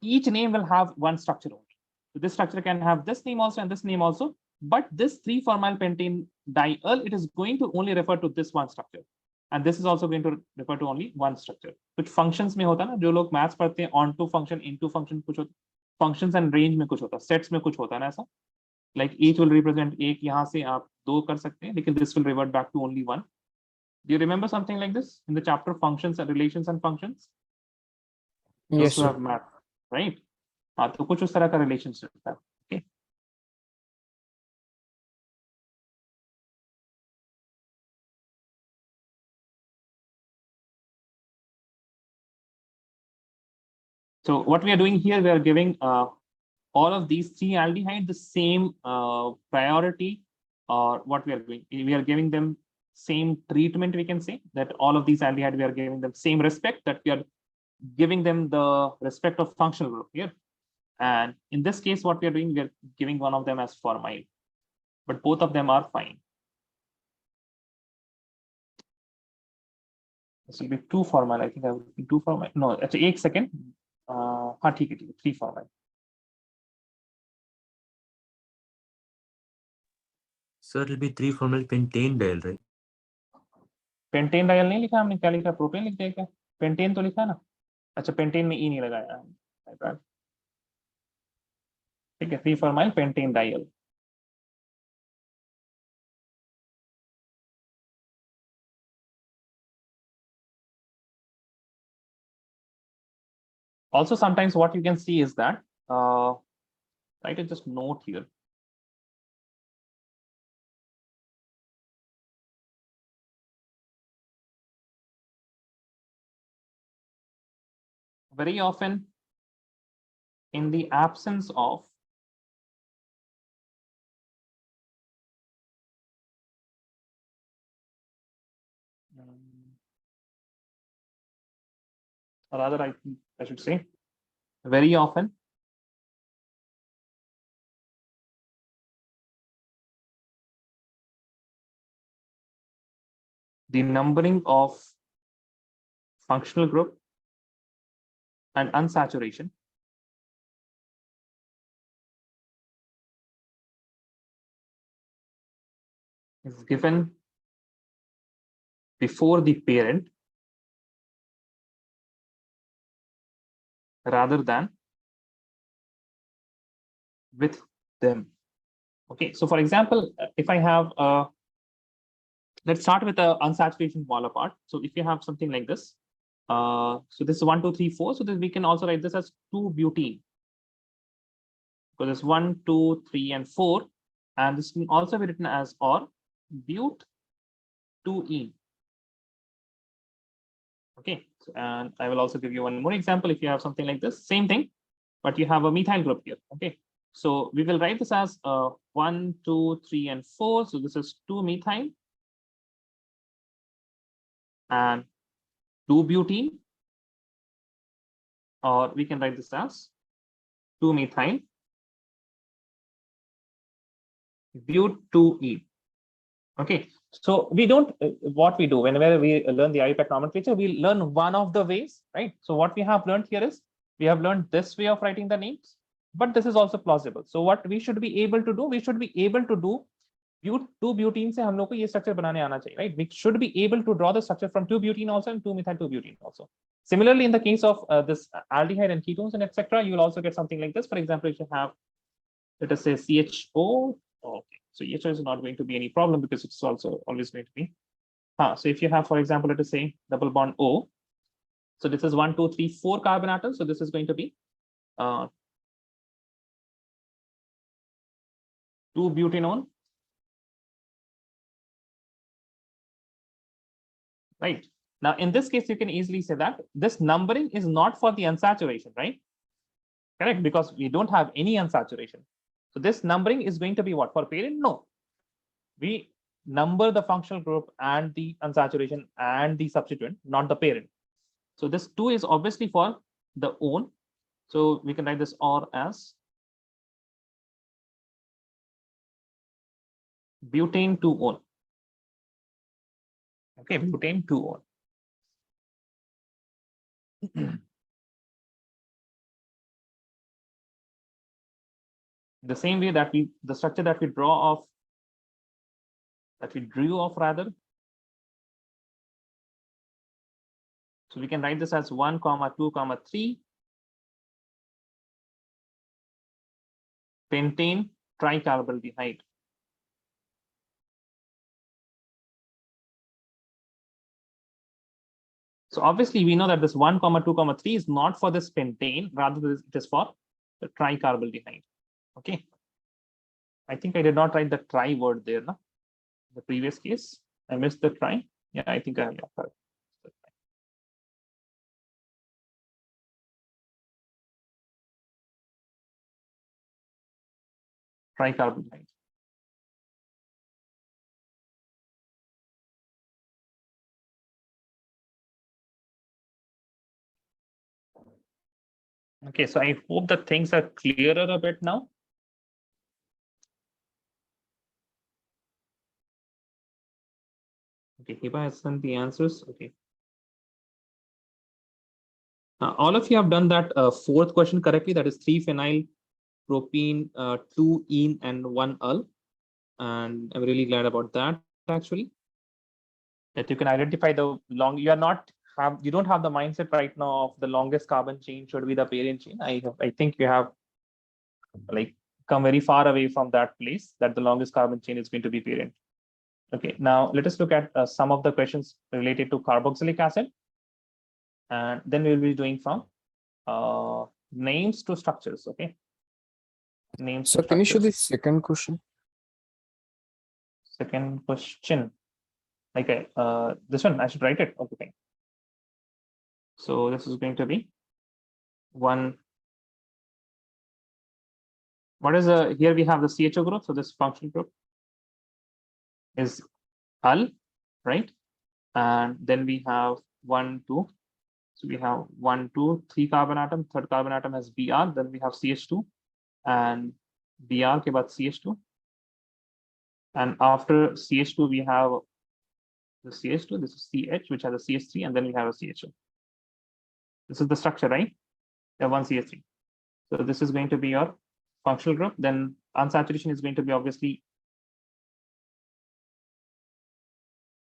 each name will have one structure only. So this structure can have this name also and this name also, but this 3-formyl pentane diol, it is going to only refer to this one structure. And this is also going to refer to only one structure. Which functions में होता है ना, जो लोग maths पढ़ते हैं, onto function, into function कुछ होता, functions and range में कुछ होता, sets में कुछ होता है ना ऐसा. Like each will represent एक, यहाँ से आप 2 कर सकते हैं, लेकिन this will revert back to only 1. Do you remember something like this in the chapter functions and relations and functions? Yes, Those who sir. have math, right? हाँ, तो कुछ उस तरह का relationship है. Okay. So what we are doing here, we are giving all of these 3 aldehyde the same priority, or what we are doing, we are giving them same treatment. We can say that all of these aldehyde, we are giving them same respect, that we are giving them the respect of functional group here. And in this case, what we are doing, we are giving one of them as formyl, but both of them are fine. This will be 2-formyl. I think I will be 2-formyl. No, actually, 1 second. हाँ ठीक है, 3-formyl. Sir, it will be 3-formyl pentane diol, right? Pentane dial नहीं लिखा हमने, क्या लिखा? Propane लिख दिया क्या? पेंटेन तो लिखा ना. अच्छा, पेंटेन में ई नहीं लगाया. ठीक है, 3-formyl pentane diol. Also, sometimes what you can see is that, write just note here. Very often, in the absence of or rather, I should say, very often the numbering of functional group and unsaturation is given before the parent rather than with them. Okay, so for example, if I have let's start with the unsaturation smaller part. So if you have something like this, so this is 1, 2, 3, 4. So then we can also write this as 2-butene. So there's 1, 2, 3, and 4, And this can also be written as or but 2ene. Okay, and I will also give you one more example. If you have something like this, same thing, but you have a methyl group here. Okay, so we will write this as 1, 2, 3, and 4. So this is 2-methyl and 2-butene, or we can write this as 2-methyl but-2ene. Okay, so we don't, what we do whenever we learn the IUPAC nomenclature, we learn one of the ways, right? So what we have learned here is we have learned this way of writing the names, but this is also plausible. So what we should be able to do, we should be able to do 2-butene से हम लोग को ये structure बनाने आना चाहिए, right? We should be able to draw the structure from 2-butene also and 2-methyl-2-butene also. Similarly, in the case of this aldehyde and ketones and etc., you will also get something like this. For example, if you have, let us say CHO. Okay, so CHO is not going to be any problem because it's also always going to be. So if you have, for example, let us say double bond O. So this is 1, 2, 3, 4 carbon atoms. So this is going to be 2-butanone. Right. Now, in this case, you can easily say that this numbering is not for the unsaturation, right? Correct, because we don't have any unsaturation. So this numbering is going to be what? For parent? No. We number the functional group and the unsaturation and the substituent, not the parent. So this 2 is obviously for the own. So we can write this or as butane 2-one. Okay, butane 2-one. The same way that the structure that we drew of rather. So we can write this as 1, 2, 3 pentane tricarbonaldehyde. So obviously we know that this 1, 2, 3 is not for this pentane, rather it is for the tricarbonaldehyde. Okay. I think I did not write the tri word there, no? The previous case. I missed the tri. Yeah, I think I have. Tricarbonaldehyde. Okay, so I hope that things are clearer a bit now. Okay, Hiba has sent the answers. Okay. All of you have done that fourth question correctly. That is 3-phenyl propene, 2-ene, and 1-ul. And I'm really glad about that, actually. That you can identify the long, you don't have the mindset right now of the longest carbon chain should be the parent chain. I think you have like come very far away from that place that the longest carbon chain is going to be parent. Okay, now let us look at some of the questions related to carboxylic acid. And then we'll be doing from names to structures. Okay. Names. So can you show the second question? Second question. Okay, this one I should write it. Okay, fine. So this is going to be one. What is here we have the CHO group. So this functional group is ul, right? And then we have 1, 2. So we have 1, 2, 3 carbon atom. Third carbon atom has Br. Then we have CH2 and Br ke baad CH2. And after CH2 we have the CH2. This is CH, which has a CH3, and then we have a CHO. This is the structure, right? We have one CH3. So this is going to be your functional group. Then unsaturation is going to be obviously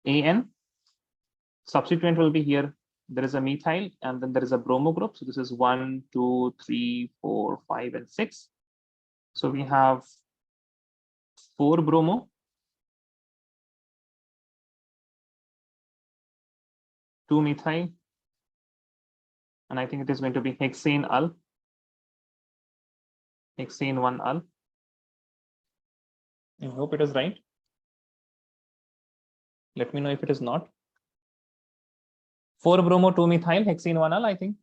AN. Substituent will be here. There is a methyl, and then there is a bromo group. So this is 1, 2, 3, 4, 5, and 6. So we have 4 bromo, 2 methyl, and I think it is going to be hexane ul, hexane 1 ul, I hope it is right. Let me know if it is not. 4-bromo 2-methyl hexene 1-al, I think.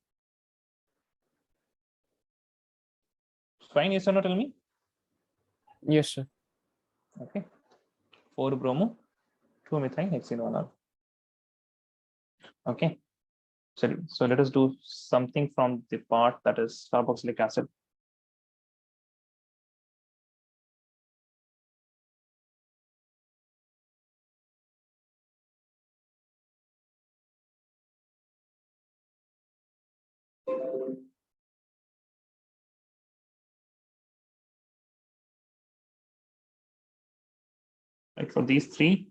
Fine, yes or no, tell me. Yes, sir. Okay. 4-bromo 2-methyl hexene 1-al. Okay. So let us do something from the part that is carboxylic acid. Right, for these three.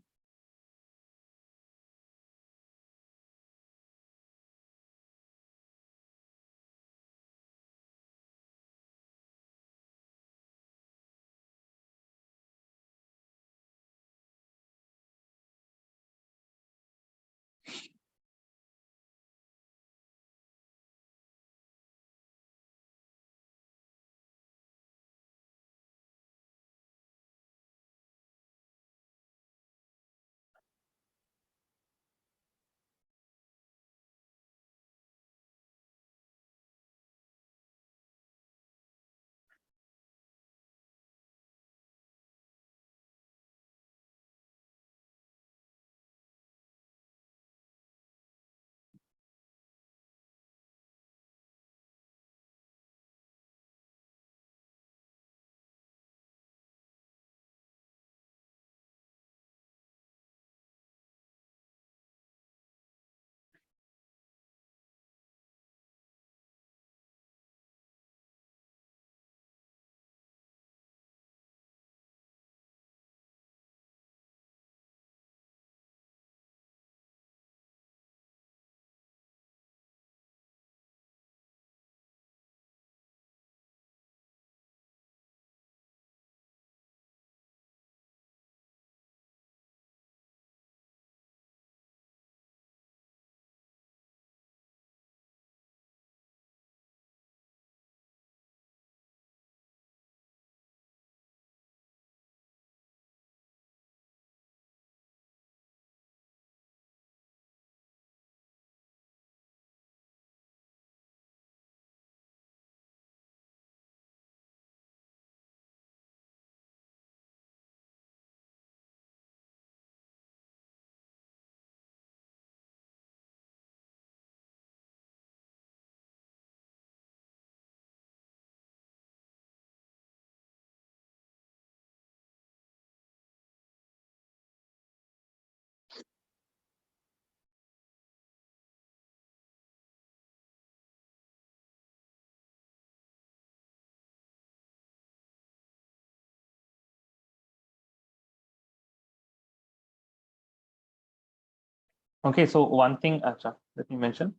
Okay, so one thing, let me mention.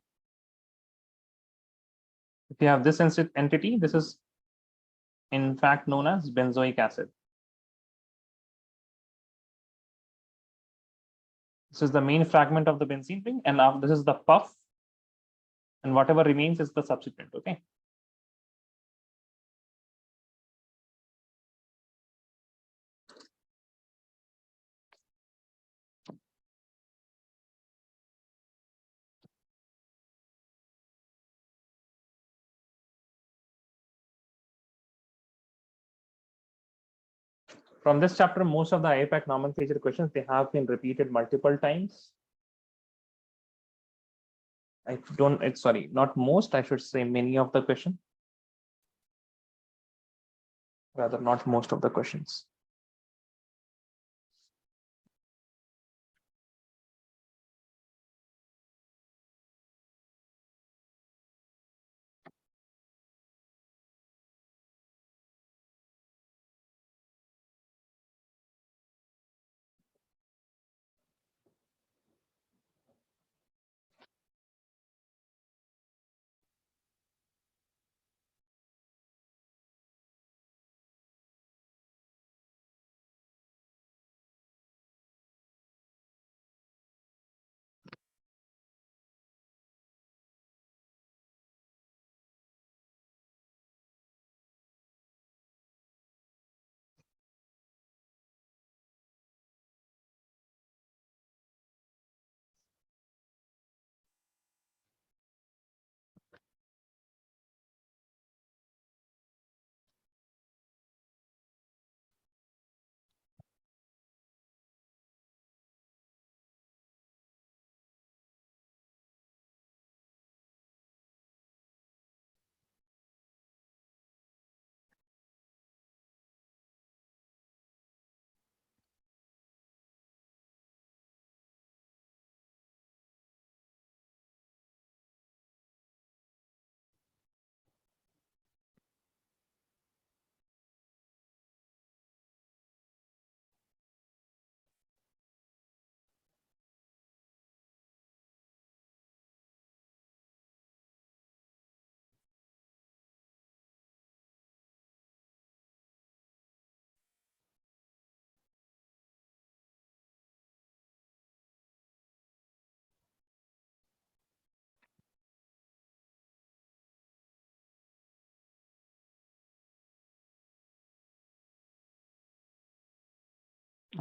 If you have this entity, this is in fact known as benzoic acid. This is the main fragment of the benzene ring, and now this is the puff, and whatever remains is the substituent. Okay. From this chapter, most of the IUPAC nomenclature questions, they have been repeated multiple times. Sorry, not most, I should say many of the questions. Rather, not most of the questions.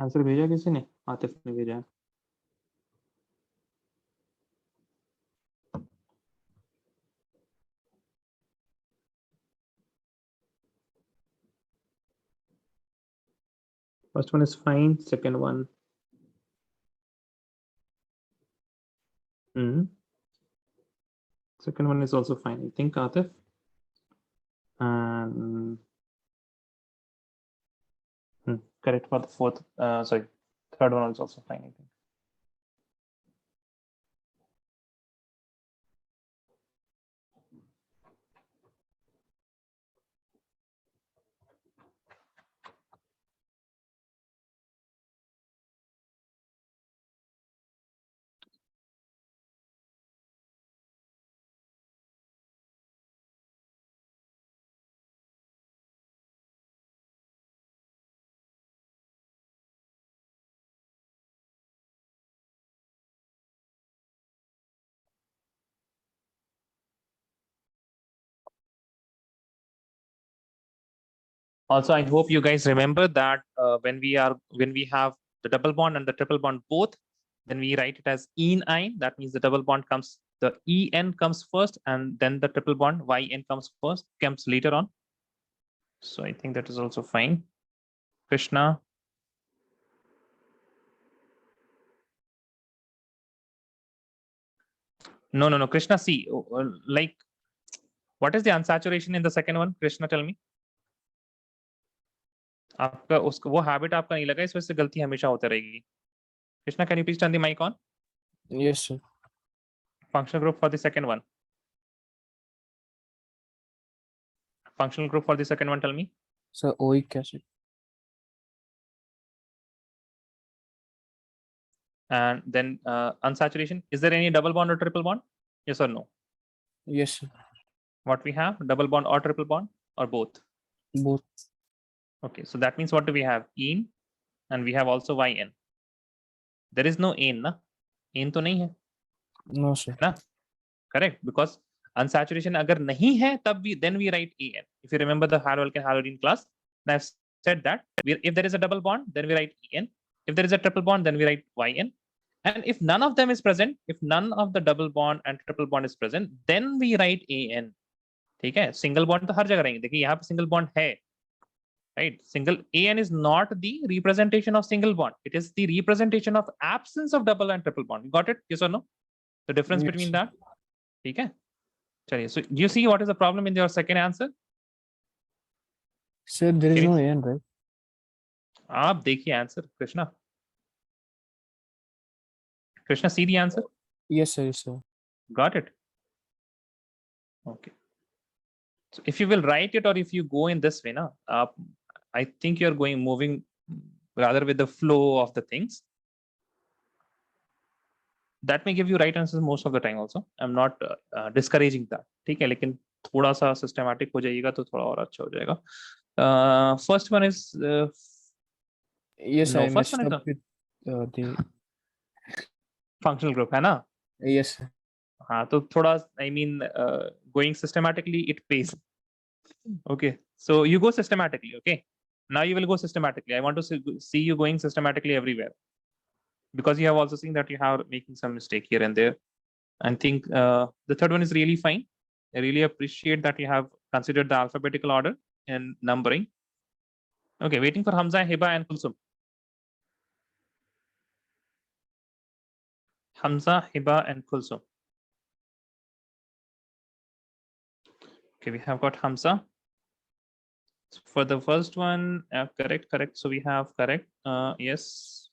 Answer भेजा किसी ने? आतिफ ने भेजा है। First one is fine. Second one. Second one is also fine. I think Atif. And correct for the fourth. Sorry, third one is also fine. I think. Also, I hope you guys remember that when we have the double bond and the triple bond both, then we write it as ene. That means the double bond comes, the en comes first, and then the triple bond yn comes later on. So I think that is also fine. Krishna. No. Krishna, see, like, what is the unsaturation in the second one? Krishna, tell me. आपका उसको वो habit आपका नहीं लगा, इस वजह से गलती हमेशा होती रहेगी. Krishna, can you please turn the mic on? Yes, sir. Functional group for the second one. Functional group for the second one, tell me. So oic acid. And then unsaturation. Is there any double bond or triple bond? Yes or no? Yes, sir. What we have? Double bond or triple bond or both? Both. Okay, so that means what do we have? En, and we have also yn. There is no en, na? En to nahi hai. No, sir. Na? Correct, because unsaturation agar nahi hai, then we write en. If you remember the haloalkane halodene class, I've said that if there is a double bond, then we write en. If there is a triple bond, then we write yn. And if none of them is present, if none of the double bond and triple bond is present, then we write an. ठीक है, single bond तो हर जगह रहेंगे. देखिए यहाँ पे single bond है, right? Single an is not the representation of single bond. It is the representation of absence of double and triple bond. You got it? Yes or no? The difference Yes, between sir. that. ठीक है. चलिए. So do you see what is the problem in your second answer? Sir, there is no n, right? आप देखिए answer, Krishna. Krishna, see the answer? Yes, sir. Yes, sir. Got it? Okay. So if you will write it, or if you go in this way, I think you're moving rather with the flow of the things. That may give you right answers most of the time also. I'm not discouraging that. ठीक है, लेकिन थोड़ा सा systematic हो जाएगा तो थोड़ा और अच्छा हो जाएगा. First one is Yes, no, I first messed one is up with the. functional group, है ना? Yes, sir. हाँ, तो थोड़ा, I mean, going systematically it pays. Okay, so you go systematically. Okay, now you will go systematically. I want to see you going systematically everywhere, because you have also seen that you have making some mistake here and there. I think the third one is really fine. I really appreciate that you have considered the alphabetical order and numbering. Okay, waiting for Hamza, Hiba, and Kulsum. Hamza, Hiba, and Kulsum. Okay, we have got Hamza. For the first one, correct. So we have correct. Yes.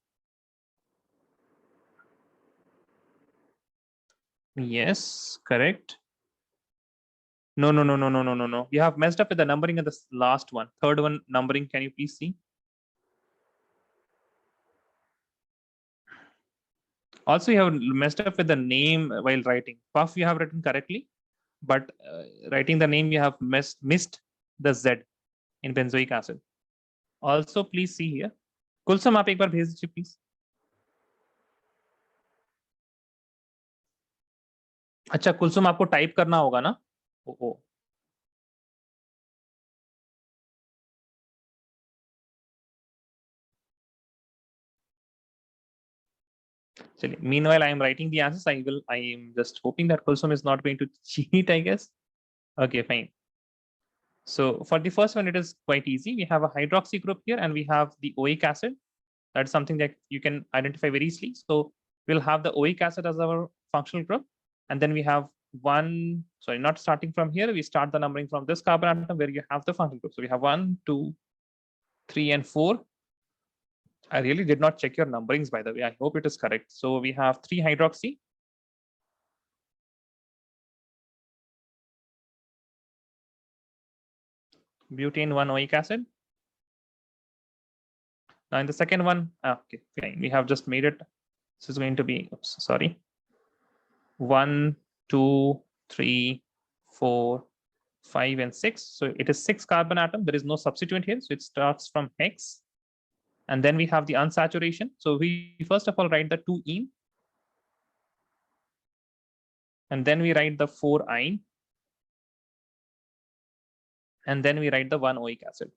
Yes, correct. No. You have messed up with the numbering of the last one. Third one numbering, can you please see? Also, you have messed up with the name while writing. Puff, you have written correctly, but writing the name, you have missed the Z in benzoic acid. Also, please see here. Kulsum, आप एक बार भेज दीजिए, please. अच्छा, कुलसुम आपको type करना होगा ना? ओ Meanwhile, I am writing the answers. I am just hoping that Kulsum is not going to cheat, I guess. Okay, fine. So for the first one, it is quite easy. We have a hydroxy group here and we have the oic acid. That's something that you can identify very easily. So we'll have the oic acid as our functional group. And then we have one, sorry, not starting from here. We start the numbering from this carbon atom where you have the functional group. So we have 1, 2, 3, and 4. I really did not check your numberings, by the way. I hope it is correct. So we have 3 hydroxy. Butane 1 oic acid. Now in the second one, okay, fine. We have just made it. This is going to be, oops, sorry. 1, 2, 3, 4, 5, and 6. So it is 6 carbon atom. There is no substituent here. So it starts from hex. And then we have the unsaturation. So we first of all write the 2-ene. And then we write the 4-ine. And then we write the 1 oic acid.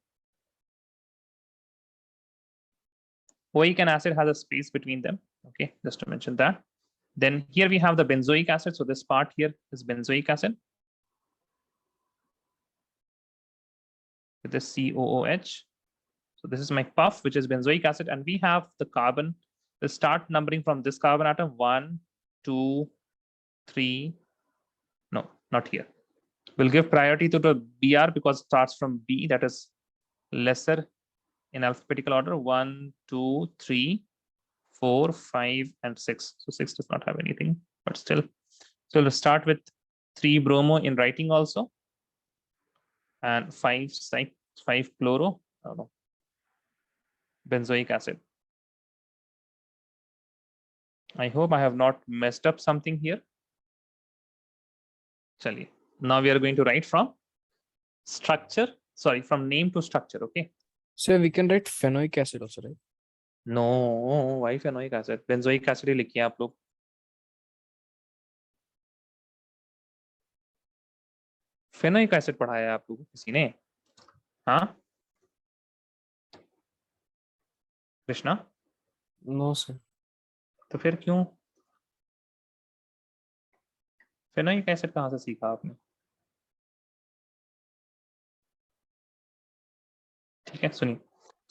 Oic and acid has a space between them. Okay, just to mention that. Then here we have the benzoic acid. So this part here is benzoic acid. With this COOH. So this is my puff, which is benzoic acid. And we have the carbon. We'll start numbering from this carbon atom. 1, 2, 3. No, not here. We'll give priority to the BR because it starts from B, that is lesser in alphabetical order. 1, 2, 3, 4, 5, and 6. So 6 does not have anything, but still. So we'll start with 3 bromo in writing also. And 5 chloro, benzoic acid. I hope I have not messed up something here. Chaliye. Now we are going to write from structure, sorry, from name to structure, okay? So we can write phenoic acid also, right? No, why phenoic acid? Benzoic acid ही लिखिए आप लोग. Phenoic acid पढ़ाया है आप लोगों को किसी ने? हाँ? कृष्णा? No, sir. तो फिर क्यों? फेनोइक एसिड कहाँ से सीखा आपने? ठीक है, सुनिए.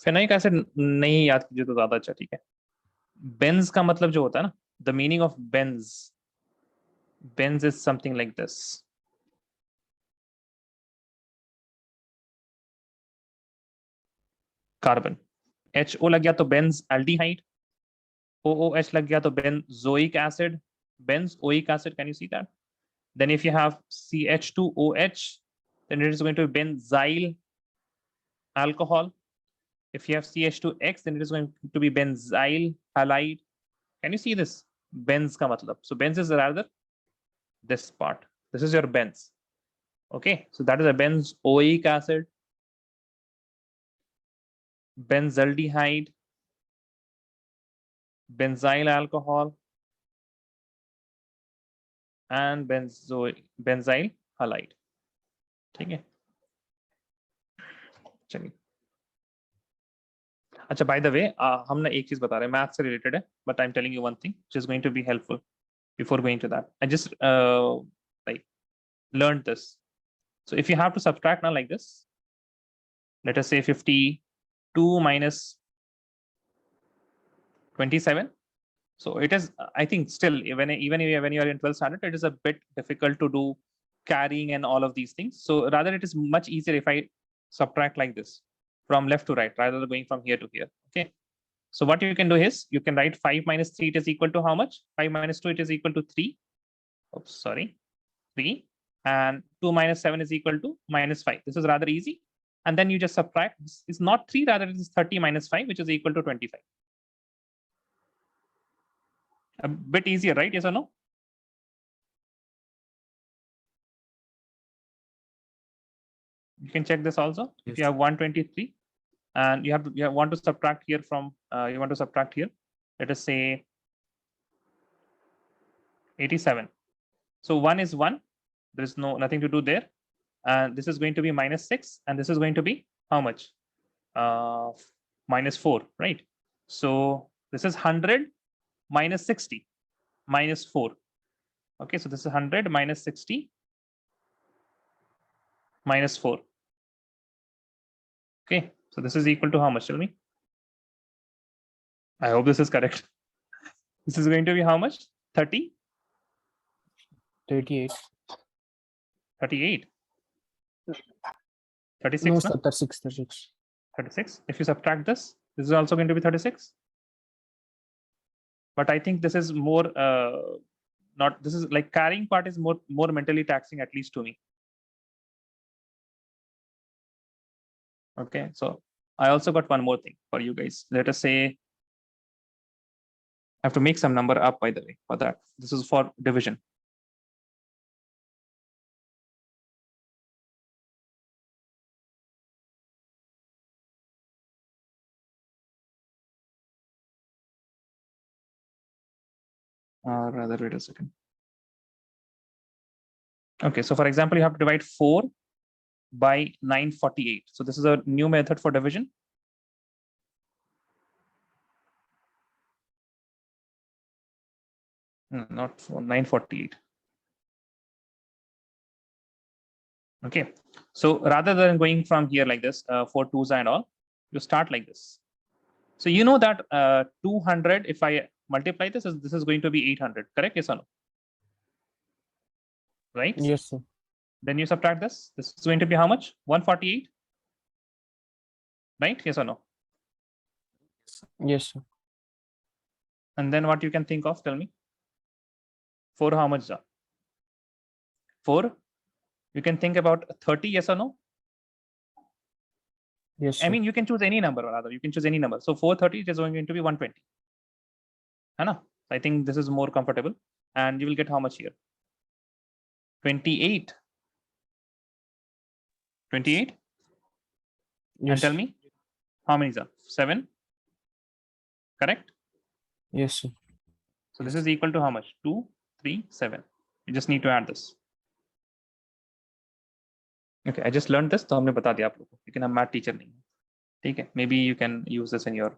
फेनोइक एसिड नहीं याद कीजिए तो ज्यादा अच्छा, ठीक है. बेंज का मतलब जो होता है ना, the meaning of Benz is something like this. Carbon, HO लग गया तो बेंज एल्डिहाइड, OOH लग गया तो benzoic acid, benzoic acid. Can you see that? Then if you have CH2OH, then it is going to be benzyl alcohol. If you have CH2X, then it is going to be benzyl halide. Can you see this? Benz ka matlab. So benz is rather this part. This is your benz. Okay, so that is a benzoic acid, benzaldehyde, benzyl alcohol, and benzyl halide. ठीक है, चलिए. अच्छा, by the way हम ना एक चीज बता रहे हैं, मैथ से रिलेटेड है, but I am telling you one thing which is going to be helpful before going to that. I just like learned this. So if you have to subtract now like this, let us say 52 minus 27. So it is, I think, still even when you are in 12th standard, it is a bit difficult to do carrying and all of these things. So rather it is much easier if I subtract like this from left to right rather than going from here to here. Okay, so what you can do is you can write 5 minus 3, it is equal to how much? 5 minus 2, it is equal to 3. Oops, sorry, 3. And 2 minus 7 is equal to minus 5. This is rather easy. And then you just subtract. This is not 3, rather it is 30 minus 5, which is equal to 25. A bit easier, right? Yes or no? You can check this also. If you have 123 and you want to subtract here from you want to subtract here, let us say 87. So 1 is 1. There is nothing to do there. And this is going to be minus 6, and this is going to be how much? Minus 4, right? So this is 100 minus 60 minus 4. Okay, so this is 100 minus 60 minus 4. Okay, so this is equal to how much? Tell me. I hope this is correct. This is going to be how much? 30? 38. 38? 36? No, No? sir, 36, 36. 36. If you subtract this is also going to be 36. But I think this is more not, this is like carrying part is more mentally taxing, at least to me. Okay, so I also got one more thing for you guys. Let us say I have to make some number up, by the way, for that. This is for division. Or rather, wait a second. Okay, so for example, you have to divide 4 by 948. So this is a new method for division. Not 948. Okay, so rather than going from here like this, 4 2s and all, you start like this. So you know that 200, if I multiply this is going to be 800, correct? Yes or no? Right? Yes, sir. Then you subtract this. This is going to be how much? 148, right? Yes or no? Yes, sir. And then what you can think of? Tell me. 4 how much? 4. You can think about 30. Yes or no? Yes, sir. I mean, you can choose any number, rather. You can choose any number. So 430 is going to be 120. I think this is more comfortable. And you will get how much here? 28. 28? Yes. And tell me, how many is that? 7? Correct? Yes, sir. So this is equal to how much? 2, 3, 7. You just need to add this. Okay, I just learned this, तो हमने बता दिया आप लोगों को, लेकिन हम math teacher नहीं हैं, ठीक है? Maybe you can use this in your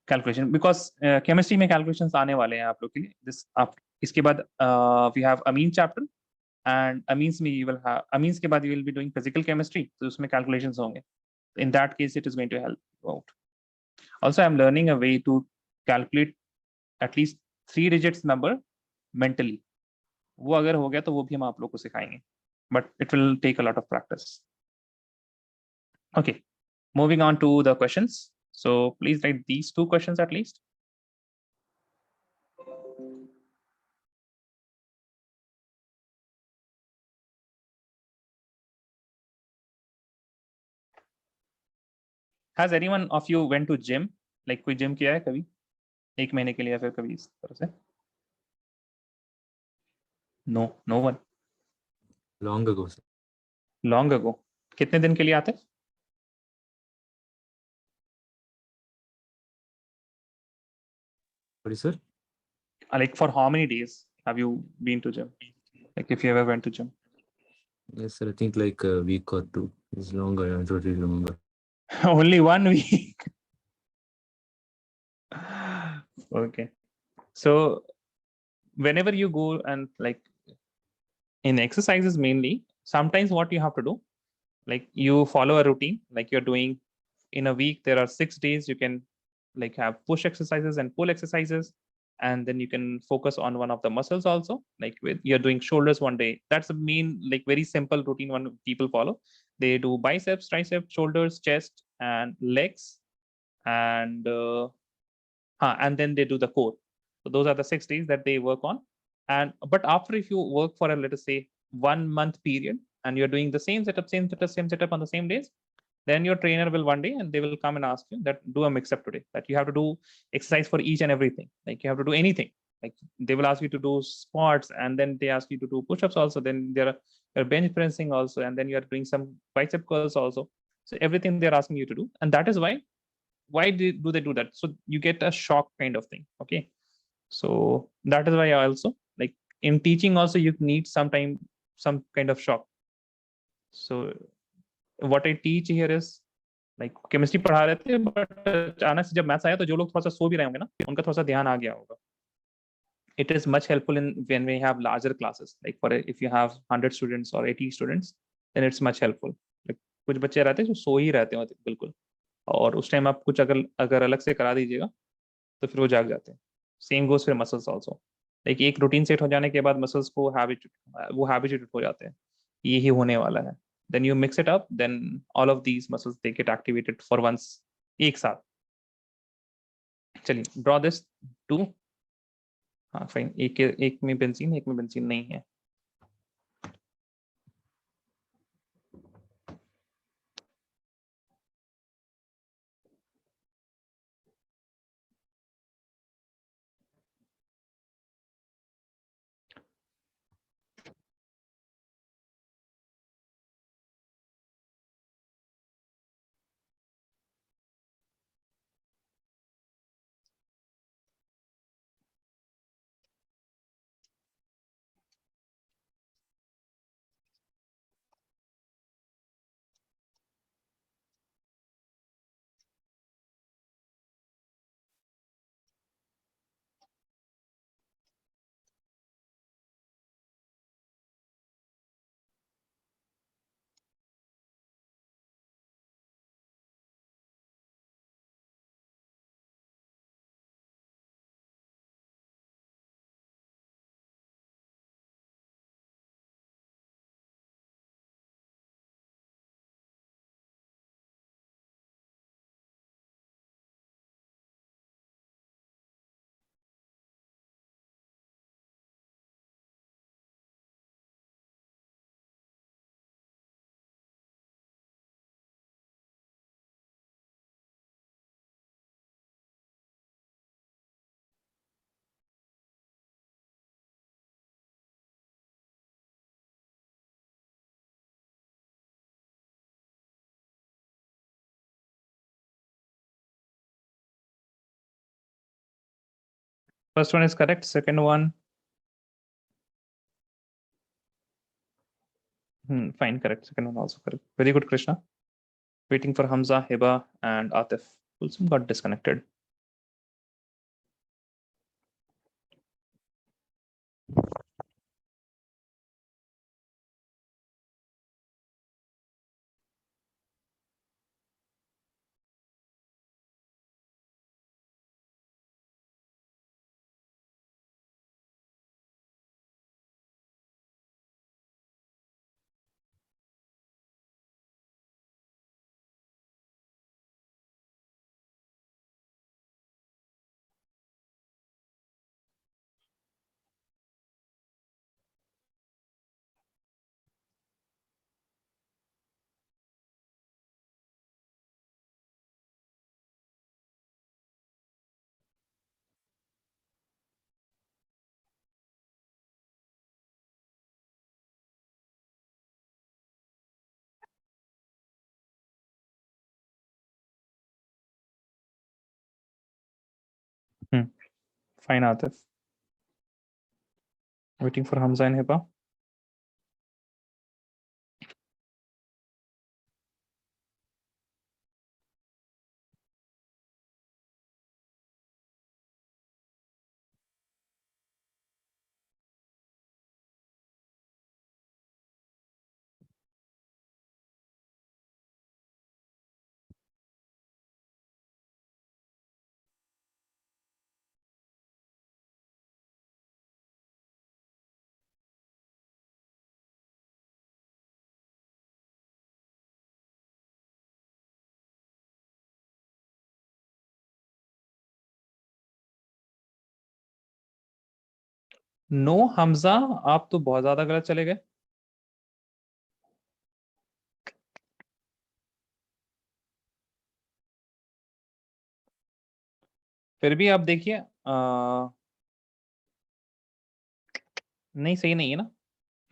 calculation because chemistry में calculations आने वाले हैं आप लोग के लिए. This आप इसके बाद we have amine chapter and amines में you will have amines के बाद you will be doing physical chemistry, तो उसमें calculations होंगे. In that case, it is going to help you out. Also, I'm learning a way to calculate at least 3 digits number mentally. वो अगर हो गया तो वो भी हम आप लोग को सिखाएंगे. But it will take a lot of practice. Okay, moving on to the questions. So please write these 2 questions at least. Has anyone of you went to gym? Like कोई gym किया है कभी? 1 महीने के लिए या फिर कभी इस तरह से? No, no one. Long ago, sir. Long ago. कितने दिन के लिए आते? Sorry, sir. Like for how many days have you been to gym? Like if you ever went to gym? Yes, sir. I think like a week or 2. It's longer. I don't really remember. Only 1 week. Okay. So whenever you go and like in exercises mainly, sometimes what you have to do, like you follow a routine, like you're doing in a week, there are 6 days you can like have push exercises and pull exercises. And then you can focus on one of the muscles also, like with you're doing shoulders one day. That's the main, like very simple routine one people follow. They do biceps, triceps, shoulders, chest, and legs, and then they do the core. So those are the 6 days that they work on. And but after, if you work for a, let us say, 1 month period, and you're doing the same setup on the same days, then your trainer will one day and they will come and ask you that do a mix up today, that you have to do exercise for each and everything. Like you have to do anything. Like they will ask you to do squats, and then they ask you to do push-ups also. Then there are bench pressing also, and then you are doing some bicep curls also. So everything they're asking you to do, and that is why do they do that? So you get a shock kind of thing. Okay, so that is why I also like in teaching also you need some kind of shock. So what I teach here is like chemistry पढ़ा रहे थे, but अचानक से जब maths आया तो जो लोग थोड़ा सा सो भी रहे होंगे ना, उनका थोड़ा सा ध्यान आ गया होगा. it is much helpful in when we have larger classes, like for if you have 100 students or 80 students, then it's much helpful. Like कुछ बच्चे रहते हैं जो सो ही रहते हैं बिल्कुल, और उस टाइम आप कुछ अगर अगर अलग से करा दीजिएगा तो फिर वो जाग जाते हैं. सेम गोज फिर मसल्स आल्सो. लाइक एक रूटीन सेट हो जाने के बाद मसल्स को हैबिचुएटेड हो जाते हैं, यही होने वाला है. Then you mix it up, then all of these muscles they get activated for once, एक साथ. चलिए ड्रॉ दिस टू. हाँ फाइन, एक में बेंजीन, एक में बेंजीन नहीं है. First one is correct. Second one, fine, correct. Second one also correct. Very good, Krishna. Waiting for Hamza, Hiba, and Atif. Kulsum got disconnected. Fine, Atif. Waiting for Hamza and Hiba. No Hamza, आप तो बहुत ज्यादा गलत चले गए. फिर भी आप देखिए, नहीं सही नहीं है ना.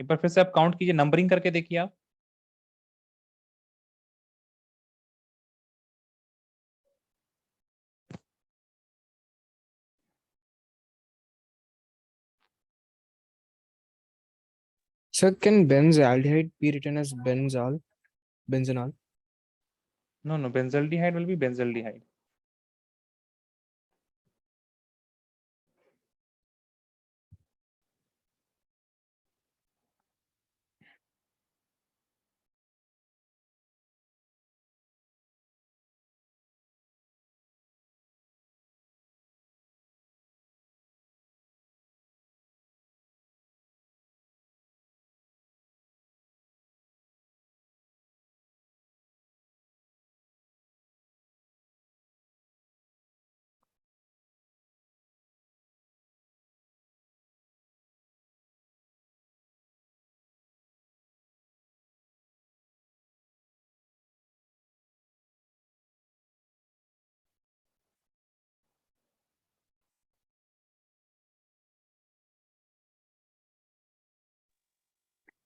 एक बार फिर से आप काउंट कीजिए, नंबरिंग करके देखिए आप. Sir, can benzaldehyde be written as benzal? Benzenal? No, benzaldehyde will be benzaldehyde.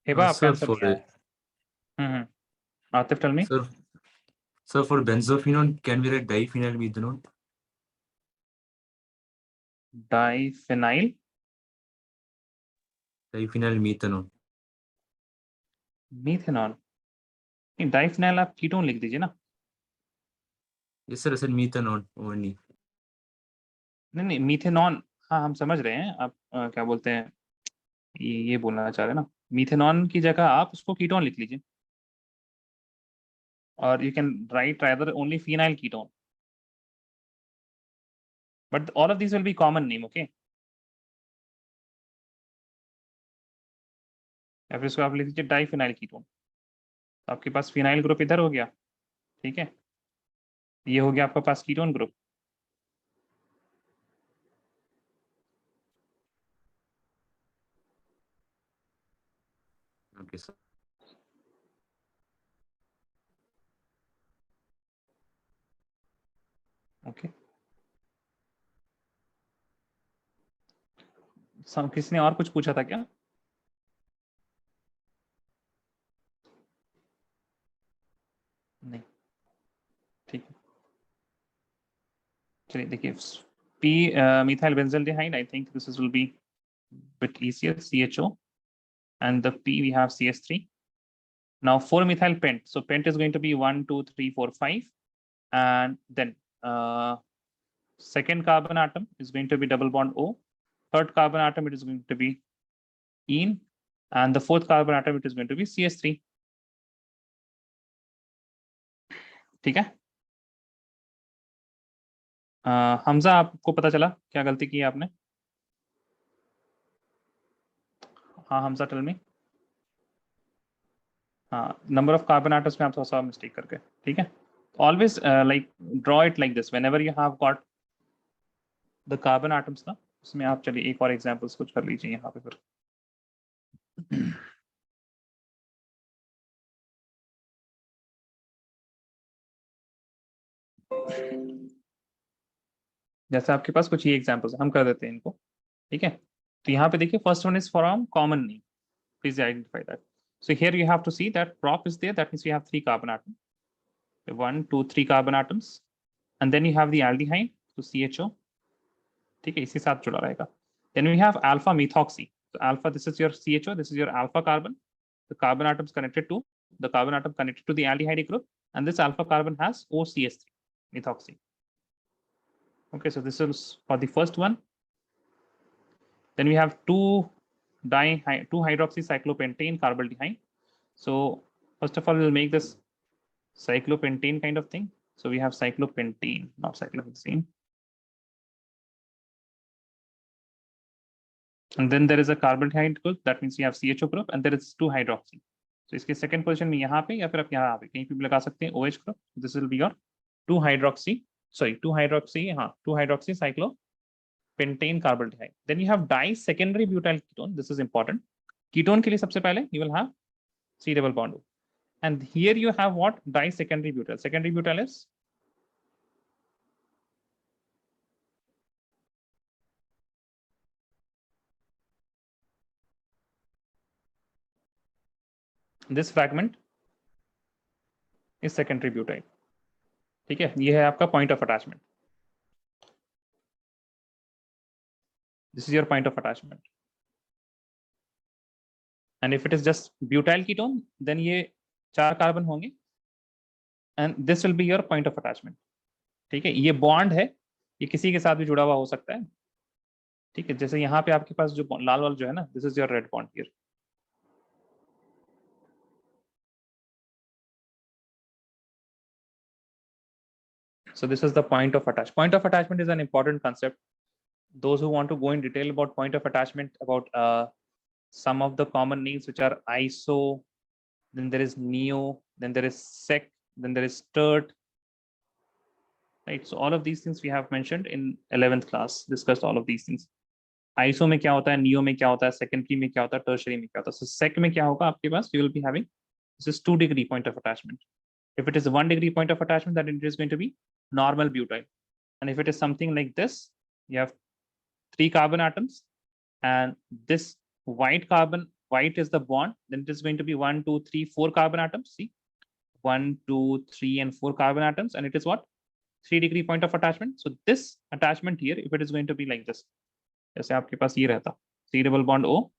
Hiba आपका Sir, आंसर for क्या है? Atif tell me. sir, for benzophenone, can we write diphenylmethanol? Diphenyl Diphenylmethanol. Methanol. नहीं, डाइफिनाइल आप ketone लिख दीजिए ना. Yes, sir, I said methanol only. नहीं नहीं, मीथेनॉन. हाँ, हम समझ रहे हैं आप क्या बोलते हैं. ये बोलना चाह रहे हैं ना. मीथेनॉन की जगह आप उसको कीटोन लिख लीजिए. और you can write rather only phenyl ketone. But all of this will be common name. Okay. या फिर इसको आप लिख दीजिए डाइफिनाइल कीटोन. तो आपके पास फिनाइल ग्रुप इधर हो गया. ठीक है. ये हो गया आपके पास ketone group. Okay, sir. Okay. किसी ने और कुछ पूछा था क्या? नहीं. ठीक है. चलिए देखिए. P methyl benzaldehyde, I think this will be bit easier. CHO, and the P we have CS3. Now 4-methyl pent. So pent is going to be 1, 2, 3, 4, 5, and then second carbon atom is going to be double bond O. Third carbon atom it is going to be ene, and the fourth carbon atom it is going to be CS3. ठीक है. हमजा, आपको पता चला क्या गलती की है आपने? हाँ हमजा, टेल मी. हाँ, नंबर ऑफ कार्बन एटम्स में आप थोड़ा सा मिस्टेक करके. ठीक है. Always like draw it like this whenever you have got the carbon atoms ना. उसमें आप चलिए एक और एग्जांपल्स कुछ कर लीजिए यहाँ पे फिर. जैसे आपके पास कुछ ये एग्जांपल्स हम कर देते हैं इनको. ठीक है. तो यहाँ पे देखिए, first one is from common name. Please identify that. So here you have to see that prop is there. That means you have 3 carbon atoms. 1, 2, 3 carbon atoms, and then you have the aldehyde, so CHO. ठीक है, इसी साथ जुड़ा रहेगा. Then we have alpha methoxy. So alpha, this is your CHO, this is your alpha carbon. The carbon atoms connected to the carbon atom connected to the aldehyde group, and this alpha carbon has OCS3 methoxy. Okay, so this is for the first one. Then we have 2-hydroxycyclopentane carbaldehyde. So first of all, we'll make this cyclopentane kind of thing. So we have cyclopentane, not cyclohexane. And then there is a carbaldehyde group. That means you have CHO group, and there is 2-hydroxy. So इसके second position में यहाँ पे या फिर आप यहाँ पे कहीं पे भी लगा सकते हैं OH group. This will be your 2-hydroxy cyclopentane carbaldehyde. Then you have di-secondary butyl ketone. This is important. Ketone के लिए सबसे पहले you will have C double bond O. And here you have what? Di-secondary butyl. Secondary butyl is this fragment is secondary butyl. ठीक है. ये है आपका point of attachment. This is your point of attachment. And if it is just butyl ketone, then ये 4 carbon होंगे, and this will be your point of attachment. ठीक है. ये बॉन्ड है, ये किसी के साथ भी जुड़ा हुआ हो सकता है. ठीक है. जैसे यहाँ पे आपके पास जो लाल वाला जो है ना, this is your red bond here. So this is the point of attachment. Point of attachment is an important concept. Those who want to go in detail about point of attachment, about some of the common names which are iso, then there is neo, then there is sec, then there is tert. Right. So all of these things we have mentioned in 11th class, discussed all of these things. Iso में क्या होता है, neo में क्या होता है, secondary में क्या होता है, tertiary में क्या होता है. So sec में क्या होगा आपके पास? You will be having, this is 2-degree point of attachment. If it is 1-degree point of attachment, then it is going to be normal butyl. And if it is something like this, you have 3 carbon atoms, and this white carbon white is the bond, then it is going to be 1, 2, 3, 4 carbon atoms. See, 1, 2, 3, and 4 carbon atoms, and it is what? 3-degree point of attachment. So this attachment here, if it is going to be like this, जैसे आपके पास ये रहता, C double bond O,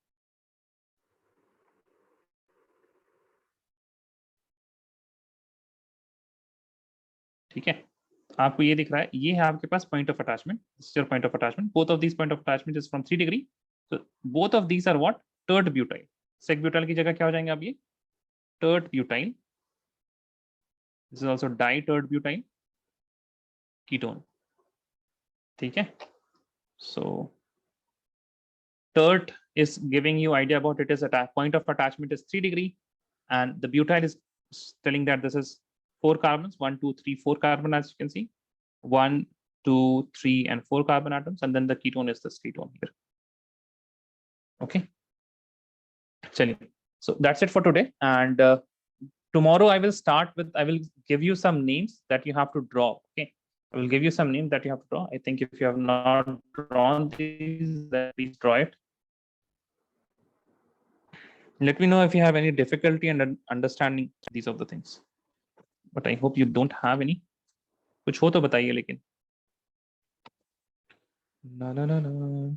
ठीक है, आपको ये दिख रहा है, ये है आपके पास point of attachment. This is your point of attachment. Both of these point of attachment is from 3 degree. So both of these are what? Tert butyl. Sec butyl की जगह क्या हो जाएंगे आप ये? Tert butyl. This is also di-tert butyl ketone. ठीक है? So tert is giving you idea about it is point of attachment is 3 degree, and the butyl is telling that this is 4 carbons, 1, 2, 3, 4 carbon, as you can see, 1, 2, 3, and 4 carbon atoms, and then the ketone is this ketone here. Okay. So that's it for today, and tomorrow I will give you some names that you have to draw. Okay, I will give you some names that you have to draw. I think if you have not drawn these, then please draw it. Let me know if you have any difficulty in understanding these of the things. But I hope you don't have any. कुछ हो तो बताइए लेकिन. Na na na na.